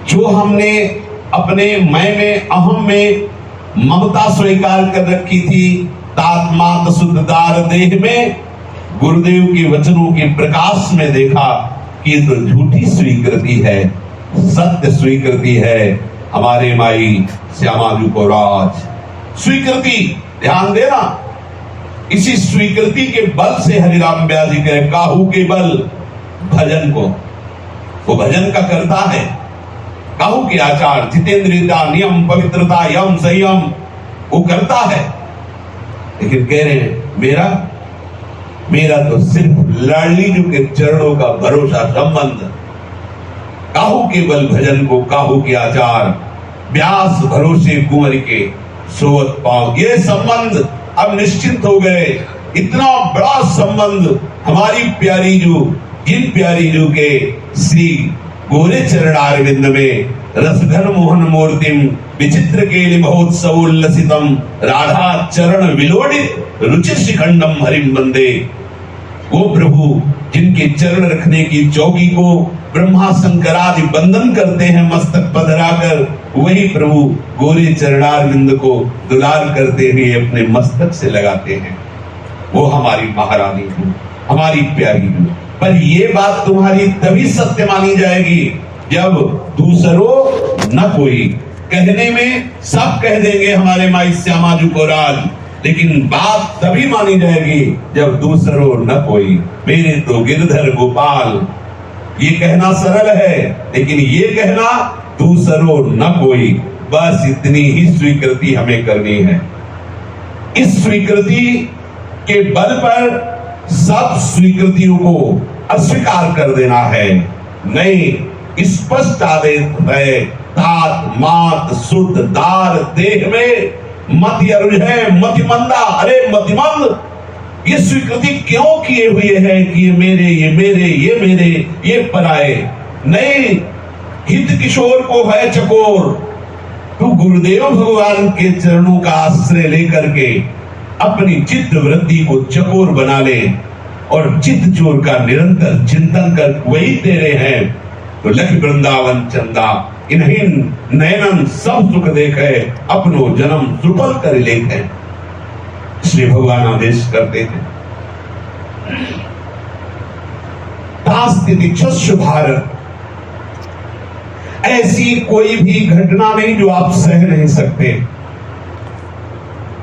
जो हमने अपने मैं में, अहम में ममता स्वीकार कर रखी थी, तात्मात शुद्धदार देह में गुरुदेव के वचनों के प्रकाश में देखा कि ये तो झूठी स्वीकृति है, सत्य स्वीकृति है। हमारे माई श्यामा जी को राज स्वीकृति, ध्यान देना, इसी स्वीकृति के बल से हरिराम व्यास जी कहे, काहू के बल भजन को, वो भजन का करता है। काहू के आचार, जितेंद्रियता, नियम, पवित्रता, यम, संयम वो करता है, लेकिन कह रहे हैं मेरा तो सिर्फ लाडली जी के चरणों का भरोसा संबंध। काहू के बल भजन को, काहू के आचार, व्यास भरोसे कुंवर के सोवत पाओ। ये संबंध अब निश्चित हो गए। इतना बड़ा संबंध हमारी प्यारी जो, जिन प्यारी जो के श्री गोरे चरणारविंद में रसघन मोहन मूर्तिम विचित्र केलि महोत्सवोल्लसितम राधा चरण विलोडित रुचि शिखंडम हरिम वंदे। वो प्रभु जिनके चरण रखने की चौकी को ब्रह्मा शंकरादि बंदन करते हैं मस्तक पधराकर, वही प्रभु गोरे चरणारविंद को दुलार करते हुए अपने मस्तक से लगाते हैं। वो हमारी महारानी है, हमारी प्यारी है। पर ये बात तुम्हारी तभी सत्य मानी जाएगी जब दूसरों न कोई। कहने में सब कह देंगे हमारे माई श्यामा जी को राज, लेकिन बात तभी मानी जाएगी जब दूसरों न कोई, मेरे तो गिरधर गोपाल। ये कहना सरल है, लेकिन ये कहना दूसरों न कोई, बस इतनी ही स्वीकृति हमें करनी है। इस स्वीकृति के बल पर सब स्वीकृतियों को अस्वीकार कर देना है। नहीं, स्पष्ट आदेश है, तात मात सुत दार देह में मति अरुझय मति मंदा। अरे मतिमंद, ये स्वीकृति क्यों किए हुए है कि ये मेरे, ये मेरे, ये मेरे, ये पराए। नहीं, हित किशोर को है चकोर। तू गुरुदेव भगवान के चरणों का आश्रय लेकर के अपनी चित्त वृत्ति को चकोर बना ले और चित्त चोर का निरंतर चिंतन कर, वही तेरे हैं। तो लख वृंदावन चंदा इन्हीं नयनन सब सुख देखे, अपनो जन्म सुफल कर लेखे। इसलिए भगवान आदेश करते थे, दास्तितिक्षस्व भारत, ऐसी कोई भी घटना नहीं जो आप सह नहीं सकते,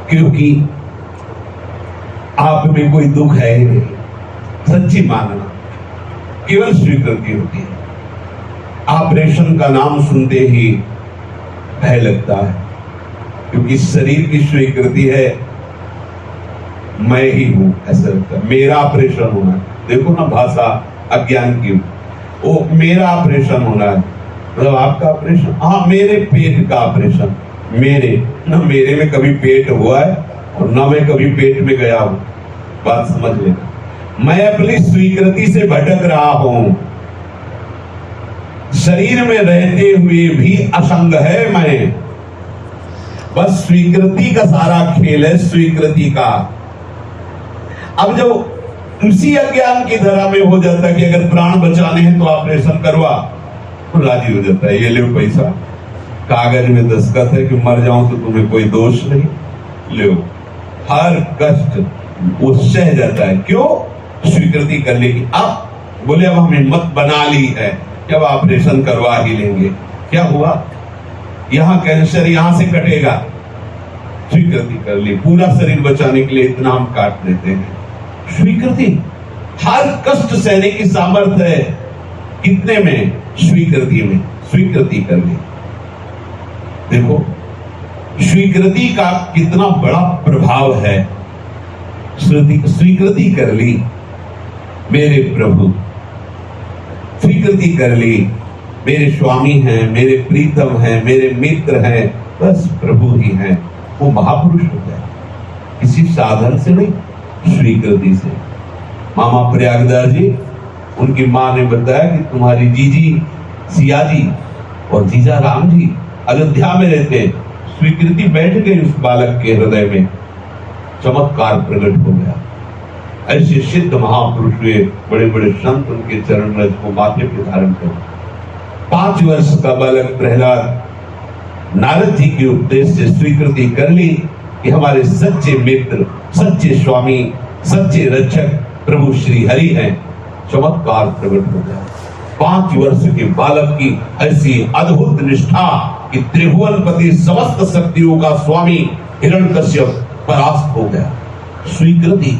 क्योंकि आप में कोई दुख है ही नहीं। सच्ची मानना, केवल स्वीकृति होती है। ऑपरेशन का नाम सुनते ही भय लगता है, क्योंकि शरीर की स्वीकृति है, मैं ही हूं, ऐसा लगता है। मेरा ऑपरेशन होना है। देखो ना भाषा अज्ञान की, वो मेरा ऑपरेशन होना है, मतलब आपका ऑपरेशन। हाँ, मेरे पेट का ऑपरेशन। मेरे न मेरे में कभी पेट हुआ है और न मैं कभी पेट में गया हूं। बात समझ लेना, मैं अपनी स्वीकृति से भटक रहा हूं। शरीर में रहते हुए भी असंग है मैं। बस स्वीकृति का सारा खेल है, स्वीकृति का। अब जब उसी अज्ञान की धरा में हो जाता है कि अगर प्राण बचाने हैं तो ऑपरेशन करवा, तो राजी हो जाता है, ये ले पैसा, कागज में दस्तखत है कि मर जाऊं तो तुम्हें कोई दोष नहीं, ले। हर कष्ट वो सह जाता है। क्यों? स्वीकृति कर लेगी। अब बोले अब हम हिम्मत बना ली है, जब ऑपरेशन करवा ही लेंगे। क्या हुआ? यहां कैंसर यहां से कटेगा, स्वीकृति कर ली। पूरा शरीर बचाने के लिए इतना हम काट देते हैं। स्वीकृति, हर कष्ट सहने की सामर्थ्य है कितने में? स्वीकृति में। स्वीकृति कर ली। देखो स्वीकृति का कितना बड़ा प्रभाव है। स्वीकृति कर ली मेरे प्रभु, स्वीकृति कर ली मेरे स्वामी हैं, मेरे प्रीतम हैं, मेरे मित्र हैं, बस प्रभु ही हैं। वो महापुरुष हो गया, किसी साधन से नहीं, स्वीकृति से। मामा प्रयागदास जी, उनकी मां ने बताया कि तुम्हारी जीजी सिया जी और जीजा राम जी अयोध्या में रहते। स्वीकृति बैठ गई उस बालक के हृदय में, चमत्कार प्रकट हो गया। ऐसे सिद्ध महापुरुष हुए, बड़े बड़े संत उनके चरण रज को माथे पे धारण कर। 5 वर्ष का बालक प्रहलाद नारद जी के उपदेश से स्वीकृति कर ली कि हमारे सच्चे मित्र, सच्चे स्वामी, सच्चे रक्षक प्रभु श्री हरि हैं। चमत्कार प्रकट हो गया। 5 वर्ष के बालक की ऐसी अद्भुत निष्ठा कि त्रिभुवनपति समस्त शक्तियों का स्वामी हिरण्यकश्यप परास्त हो गया। स्वीकृति।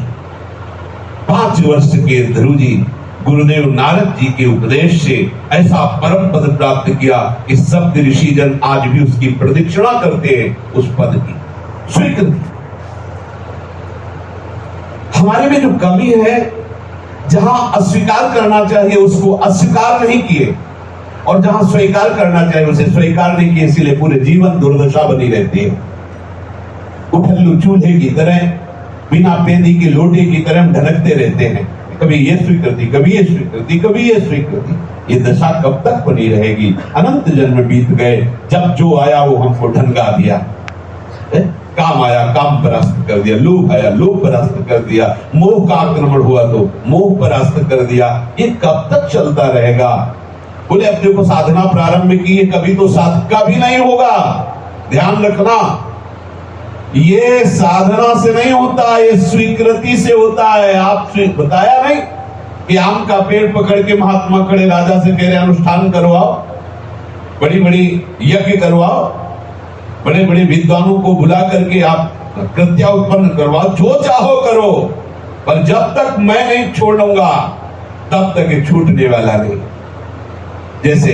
5 वर्ष के ध्रुव जी गुरुदेव नारद जी के उपदेश से ऐसा परम पद प्राप्त किया कि सप्त ऋषिजन आज भी उसकी प्रदक्षिणा करते हैं, उस पद की। स्वीकृति। हमारे में जो कमी है, जहां अस्वीकार करना चाहिए उसको अस्वीकार नहीं किए, और जहां स्वीकार करना चाहिए उसे स्वीकार नहीं किए, इसीलिए पूरे जीवन दुर्दशा बनी रहती है। उठल्लू चूल्हे की तरह, बिना पेंदी के लोटे की तरह हम ढनकते रहते हैं। कभी ये स्वीकृति, कभी ये स्वीकृति, कभी ये स्वीकृति। ये दशा कब तक बनी रहेगी? अनंत जन्म बीत गए, जब जो आया वो हमको ढंगा दिया। काम आया, काम परास्त कर दिया। लोभ आया, लोभ परास्त कर दिया। मोह का आक्रमण हुआ तो मोह परास्त कर दिया। ये कब तक चलता रहेगा? बोले अब देखो साधना प्रारंभ की है, कभी तो साध कभी नहीं होगा। ध्यान रखना, ये साधना से नहीं होता, ये स्वीकृति से होता है। आप बताया नहीं कि आम का पेड़ पकड़ के महात्मा खड़े राजा से कह रहे अनुष्ठान करवाओ, बड़ी बड़ी यज्ञ करवाओ, बड़े बड़े विद्वानों को बुला करके आप कृत्य उत्पन्न करवाओ, जो चाहो करो, पर जब तक मैं नहीं छोड़ूंगा तब तक ये छूटने वाला नहीं। जैसे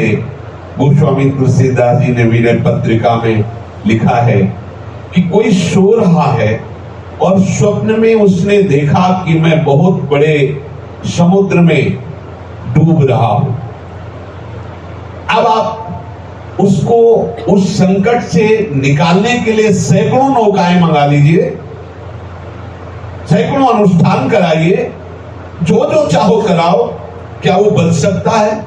गोस्वामी तुलसीदास जी ने विनय पत्रिका में लिखा है कि कोई सो रहा है और स्वप्न में उसने देखा कि मैं बहुत बड़े समुद्र में डूब रहा हूं। अब आप उसको उस संकट से निकालने के लिए सैकड़ों नौकाएं मंगा लीजिए, सैकड़ों अनुष्ठान कराइए, जो जो चाहो कराओ, क्या वो बच सकता है?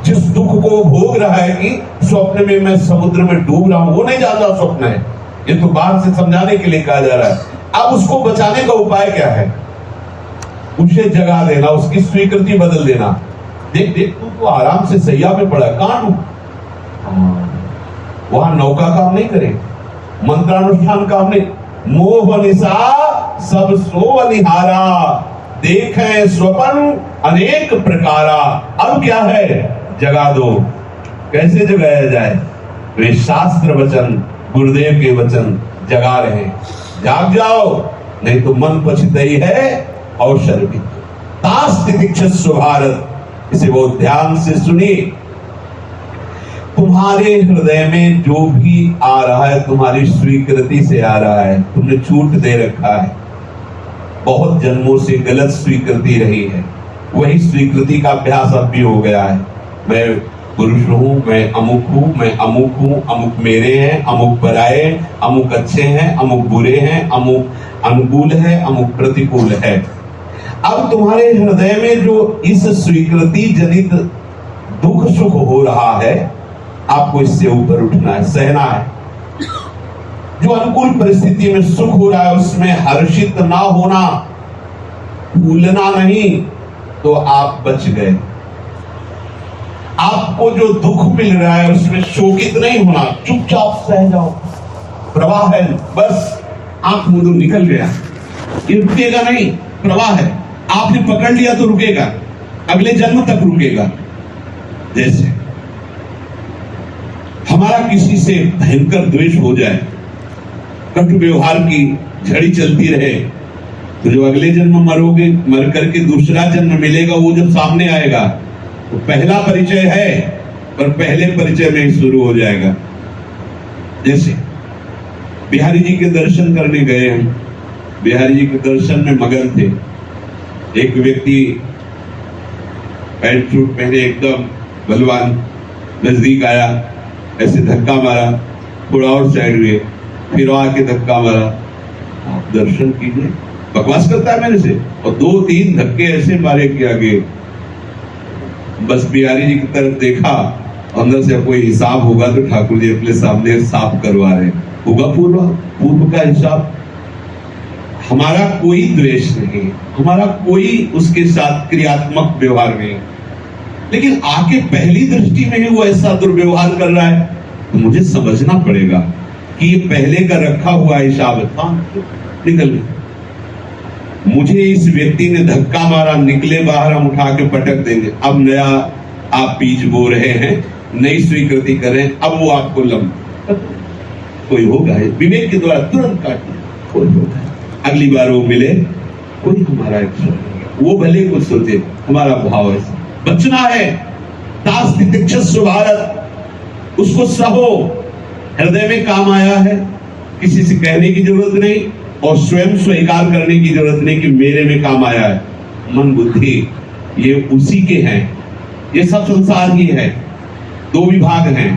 जिस दुख को भोग रहा है कि स्वप्न में मैं समुद्र में डूब रहा हूं, वो नहीं जानता स्वप्न है, ये तो बाहर से समझाने के लिए कहा जा रहा है। अब उसको बचाने का उपाय क्या है? उसे जगा देना, उसकी स्वीकृति बदल देना। देख देख तू तो आराम से सैया पे पड़ा, कहां डूब? वहां नौका काम नहीं करे, मंत्रानुष्ठान काम नहीं। मोह निशा सब सो निहारा, देखें स्वप्न अनेक प्रकारा। अब क्या है? जगा दो। कैसे जगाया जाए? वे शास्त्र वचन, गुरुदेव के वचन जगा रहे हैं। जाग जाओ, नहीं तो मन पछताई है अवसर भी। तास्तितिक्षस्व भारत, इसे वो ध्यान से सुनिए। तुम्हारे हृदय में जो भी आ रहा है तुम्हारी स्वीकृति से आ रहा है, तुमने छूट दे रखा है। बहुत जन्मों से गलत स्वीकृति रही है, वही स्वीकृति का अभ्यास अब भी हो गया है। मैं पुरुष हूं, मैं अमुक हूं, मैं अमुक हूं, अमुक मेरे हैं, अमुक पराये, अमुक अच्छे हैं, अमुक बुरे हैं, अमुक अनुकूल है, अमुक प्रतिकूल है। अब तुम्हारे हृदय में जो इस स्वीकृति जनित दुख सुख हो रहा है, आपको इससे ऊपर उठना है, सहना है। जो अनुकूल परिस्थिति में सुख हो रहा है उसमें हर्षित ना होना, भूलना नहीं, तो आप बच गए। आपको जो दुख मिल रहा है उसमें शोकित नहीं होना, चुपचाप सह जाओ। प्रवाह है, बस आंख मूंदो, निकल गया, ये रुकेगा नहीं। प्रवाह है, आपने पकड़ लिया तो रुकेगा, अगले जन्म तक रुकेगा। जैसे हमारा किसी से भयंकर द्वेष हो जाए, कटु व्यवहार की झड़ी चलती रहे, तो जो अगले जन्म मरोगे, मर करके दूसरा जन्म मिलेगा, वो जब सामने आएगा तो पहला परिचय है, पर पहले परिचय में ही शुरू हो जाएगा। जैसे बिहारी जी के दर्शन करने गए हम, बिहारी जी के दर्शन में मगन थे। एक व्यक्ति पैंट सूट पहने एकदम बलवान नजदीक आया, ऐसे धक्का मारा, थोड़ा और साइड हुए, फिर आके धक्का मारा। आप दर्शन कीजिए, बकवास करता है मेरे से, और 2-3 धक्के ऐसे मारे कि आगे। बस बिहारी जी की तरफ देखा, अंदर से कोई हिसाब होगा तो ठाकुर जी अपने सामने साफ करवा रहे होगा, पूर्व का हिसाब। हमारा कोई द्वेष नहीं, हमारा कोई उसके साथ क्रियात्मक व्यवहार नहीं, लेकिन आके पहली दृष्टि में ही वो ऐसा दुर्व्यवहार कर रहा है, तो मुझे समझना पड़ेगा कि ये पहले का रखा हुआ हिसाब था, निकल। मुझे इस व्यक्ति ने धक्का मारा, निकले बाहर, हम उठा के पटक देंगे। अब नया आप बीज बो रहे हैं, नई स्वीकृति करें, अब वो आपको कोई होगा विवेक के द्वारा तुरंत काटना, कोई होगा। अगली बार वो मिले, कोई हमारा एक्शन, वो भले कुछ सोचे, हमारा भाव है बचना है। तास्तितिक्षस्व भारत, उसको सहो। हृदय में काम आया है, किसी से कहने की जरूरत नहीं, और स्वयं स्वीकार करने की जरूरत नहीं कि मेरे में काम आया है। मन बुद्धि ये उसी के हैं, ये सब संसार ही है। 2 विभाग हैं,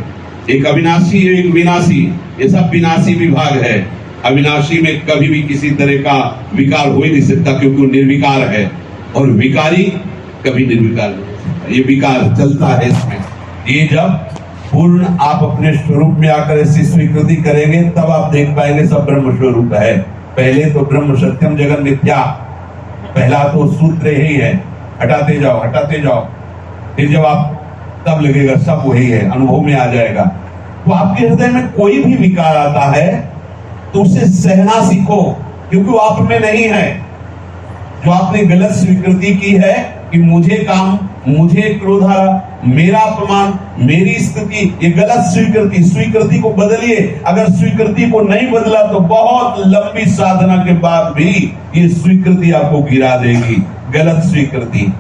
एक अविनाशी एक विनाशी, ये सब विनाशी विभाग है। अविनाशी में कभी भी किसी तरह का विकार हो ही नहीं सकता, क्योंकि वो निर्विकार है, और विकारी कभी निर्विकार नहीं। ये विकार चलता है इसमें। ये जब पूर्ण आप अपने स्वरूप में आकर ऐसी स्वीकृति करेंगे, तब आप देख पाएंगे सब ब्रह्म स्वरूप है। पहले तो ब्रह्म सत्यम जगत मिथ्या, पहला तो सूत्र यही है, हटाते जाओ हटाते जाओ, फिर जब आप तब लगेगा सब वही है, अनुभव में आ जाएगा। तो आपके हृदय में कोई भी विकार आता है तो उसे सहना सीखो, क्योंकि वो आप में नहीं है। जो आपने गलत स्वीकृति की है कि मुझे काम मुझे क्रोध आ रहा, मेरा अपमान, मेरी स्थिति, ये गलत स्वीकृति। स्वीकृति को बदलिए। अगर स्वीकृति को नहीं बदला तो बहुत लंबी साधना के बाद भी ये स्वीकृति आपको गिरा देगी। गलत स्वीकृति।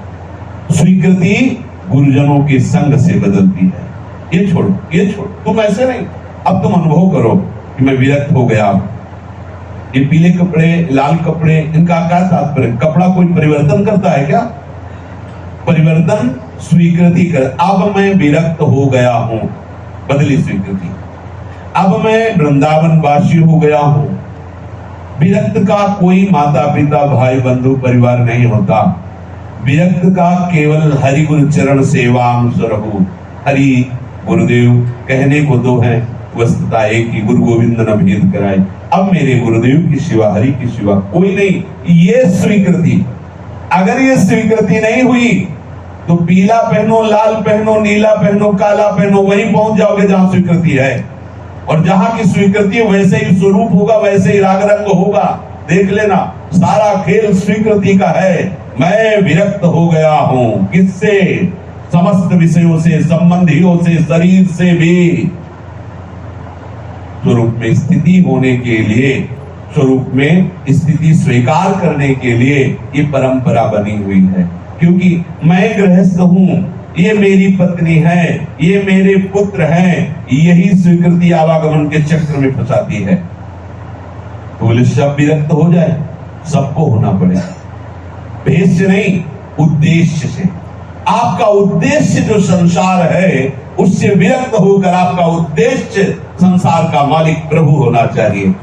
स्वीकृति गुरुजनों के संग से बदलती है। ये छोड़ो, ये छोड़ो, तुम ऐसे नहीं। अब तुम अनुभव करो कि मैं विरक्त हो गया। ये पीले कपड़े, लाल कपड़े, इनका क्या तात्पर्य? कपड़ा कोई परिवर्तन करता है क्या? परिवर्तन स्वीकृति कर। अब मैं विरक्त हो गया हूं, बदली स्वीकृति। अब मैं वृंदावन वासी हो गया हूं। विरक्त का कोई माता पिता भाई बंधु परिवार नहीं होता। विरक्त का केवल हरि गुरु चरण सेवाम स्वरहु। हरि गुरुदेव कहने को दो है, वस्तुता एक ही, गुरु गोविंद न भेद कराए। अब मेरे गुरुदेव की सिवा, हरि की सिवा कोई नहीं। ये स्वीकृति, अगर ये स्वीकृति नहीं हुई तो पीला पहनो, लाल पहनो, नीला पहनो, काला पहनो, वहीं पहुंच जाओगे जहां स्वीकृति है। और जहां की स्वीकृति वैसे ही स्वरूप होगा, वैसे ही राग रंग होगा। देख लेना, सारा खेल स्वीकृति का है। मैं विरक्त हो गया हूं। किससे? समस्त विषयों से, संबंधियों से, शरीर से भी। स्वरूप में स्थिति होने के लिए, स्वरूप में स्थिति स्वीकार करने के लिए ये परंपरा बनी हुई है। क्योंकि मैं गृहस्थ हूं, ये मेरी पत्नी है, ये मेरे पुत्र हैं, यही स्वीकृति आवागमन के चक्र में फंसाती है। तो बोले सब विरक्त हो जाए, सबको होना पड़ेगा। भेद से नहीं, उद्देश्य से। आपका उद्देश्य जो संसार है, उससे विरक्त होकर आपका उद्देश्य संसार का मालिक प्रभु होना चाहिए।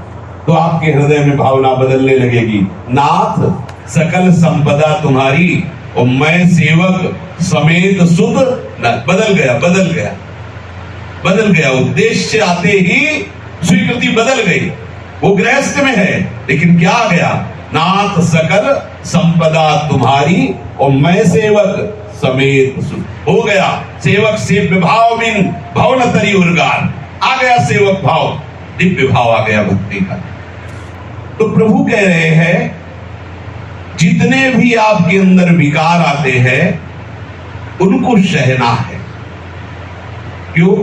तो आपके हृदय में भावना बदलने लगेगी। नाथ सकल संपदा तुम्हारी और मैं सेवक समेत सुध न। बदल गया, बदल गया, बदल गया। उद्देश्य आते ही स्वीकृति बदल गई। वो गृहस्थ में है, लेकिन क्या आ गया? नाथ सकल संपदा तुम्हारी और मैं सेवक समेत सुध। हो गया सेवक सेव्य भाव बिन भवन तरी उर्गान। आ गया सेवक भाव, दिव्य भाव आ गया भक्ति का। तो प्रभु कह रहे हैं, जितने भी आपके अंदर विकार आते हैं उनको सहना है। क्यों?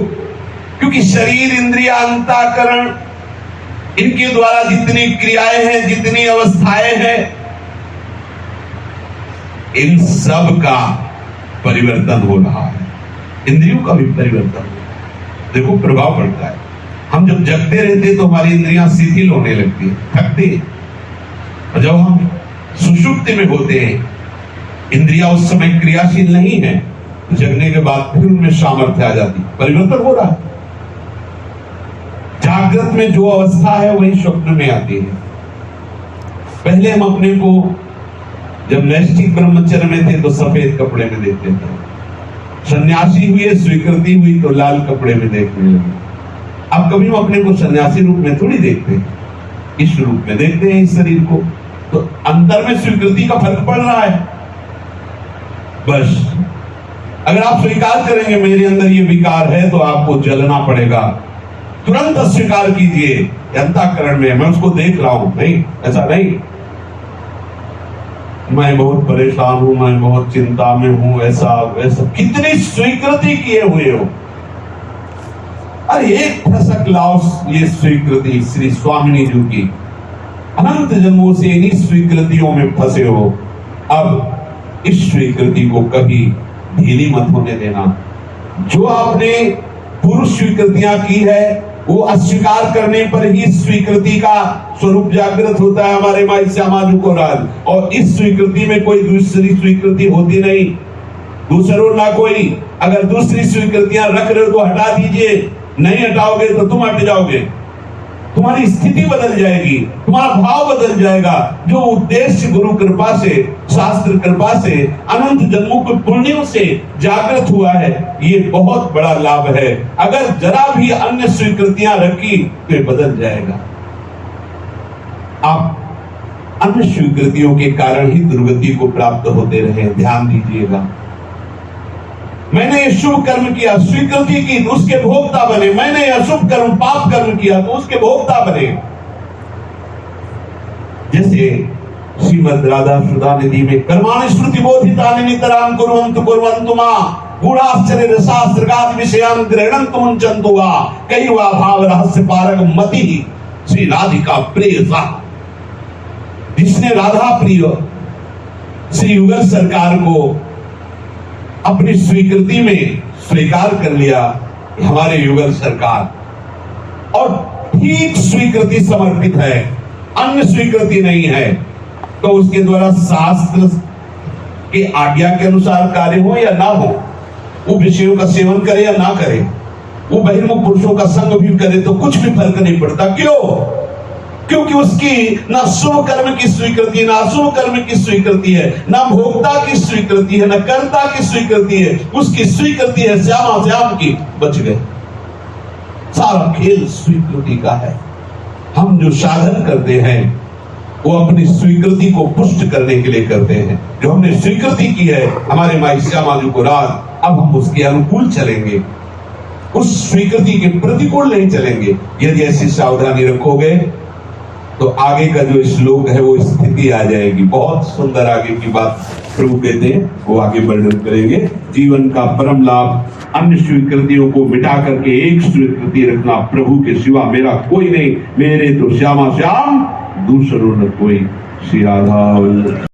क्योंकि शरीर, इंद्रिया, अंतःकरण, इनके द्वारा जितनी क्रियाएं हैं, जितनी अवस्थाएं हैं, इन सब का परिवर्तन हो रहा है। इंद्रियों का भी परिवर्तन हो रहा है। देखो प्रभाव पड़ता है। हम जब जगते रहते तो हमारी इंद्रियां शिथिल होने लगती है, थकती है। और जब हम सुषुप्ति में होते हैं, इंद्रियां उस समय क्रियाशील नहीं है, तो जगने के बाद फिर उनमें सामर्थ्य आ जाती, परिवर्तन हो रहा है। जागृत में जो अवस्था है वही स्वप्न में आती है। पहले हम अपने को जब नैष्ठिक ब्रह्मचर्य में थे तो सफेद कपड़े में देखते थे। सन्यासी हुए, स्वीकृति हुई तो लाल कपड़े में देखने लगे। अब कभी हम अपने को सन्यासी रूप में थोड़ी देखते हैं, इस रूप में देखते हैं इस शरीर को। तो अंतर में स्वीकृति का फर्क पड़ रहा है। बस अगर आप स्वीकार करेंगे मेरे अंदर ये विकार है, तो आपको जलना पड़ेगा। तुरंत अस्वीकार कीजिए, अंतःकरण में मैं उसको देख रहा हूं। नहीं, ऐसा नहीं, मैं बहुत परेशान हूं, मैं बहुत चिंता में हूं, ऐसा वैसा, कितनी स्वीकृति किए हुए हो। अरे एक ठसक लाओ ये स्वीकृति श्री स्वामिनी जी की। अनंत जन्मों से इन्हीं स्वीकृतियों में फंसे हो। अब इस स्वीकृति को कभी ढीली मत होने देना। जो आपने पूर्व स्वीकृतियां की है, वो अस्वीकार करने पर ही स्वीकृति का स्वरूप जागृत होता है हमारे माई श्यामाजू को राज। और इस स्वीकृति में कोई दूसरी स्वीकृति होती नहीं, दूसरों ना कोई। अगर दूसरी स्वीकृतियां रख रहे हो तो हटा दीजिए, नहीं हटाओगे तो तुम हट जाओगे, तुम्हारी स्थिति बदल जाएगी, तुम्हारा भाव बदल जाएगा। जो उद्देश्य गुरु कृपा से, शास्त्र कृपा से, अनंत जन्मों के पुण्यों से जागृत हुआ है, ये बहुत बड़ा लाभ है। अगर जरा भी अन्य स्वीकृतियां रखी तो ये बदल जाएगा। आप अन्य स्वीकृतियों के कारण ही दुर्गति को प्राप्त होते रहे, ध्यान दीजिएगा। मैंने ये शुभ कर्म किया, स्वीकृति की तो उसके भोक्ता बने। मैंने अशुभ कर्म, पाप कर्म किया तो उसके भोक्ता बने। जैसे श्रीमद राधा सुधा निधि में कर्माणि श्रुति बोधितानि नितरां कुर्वन्तु कुर्वन्तु मा गूढ़ाश्चर्य रसास्त्रगाद विषयान् गृह्णन्तु मुञ्चन्तु वा कैर्वा भाव रहस्य पारग मति श्री राधिका प्रिय सा। जिसने राधा प्रिय श्री युगल सरकार को अपनी स्वीकृति में स्वीकार कर लिया, हमारे युगल सरकार, और ठीक स्वीकृति समर्पित है, अन्य स्वीकृति नहीं है, तो उसके द्वारा शास्त्र के आज्ञा के अनुसार कार्य हो या ना हो, वो विषयों का सेवन करे या ना करे, वो बहिर्मुख पुरुषों का संग भी करे तो कुछ भी फर्क नहीं पड़ता। क्यों? क्योंकि उसकी ना शुभ कर्म की स्वीकृति, ना अशुभ कर्म की स्वीकृति है, ना भोक्ता की स्वीकृति है, ना कर्ता की स्वीकृति है, उसकी स्वीकृति है श्यामा श्याम की। बच गए। सारा खेल स्वीकृति का है। हम जो साधन करते हैं वो अपनी स्वीकृति को पुष्ट करने के लिए करते हैं। जो हमने स्वीकृति की है हमारे माई श्यामा जी को राज, अब हम उसके अनुकूल चलेंगे, उस स्वीकृति के प्रतिकूल नहीं चलेंगे। यदि ऐसी सावधानी रखोगे तो आगे का जो श्लोक है वो स्थिति आ जाएगी। बहुत सुंदर आगे की बात प्रभु कहते हैं, वो आगे वर्णन करेंगे। जीवन का परम लाभ अन्य स्वीकृतियों को मिटा करके एक स्वीकृति रखना, प्रभु के सिवा मेरा कोई नहीं, मेरे तो श्यामा श्याम दूसरों न कोई। श्री राधा।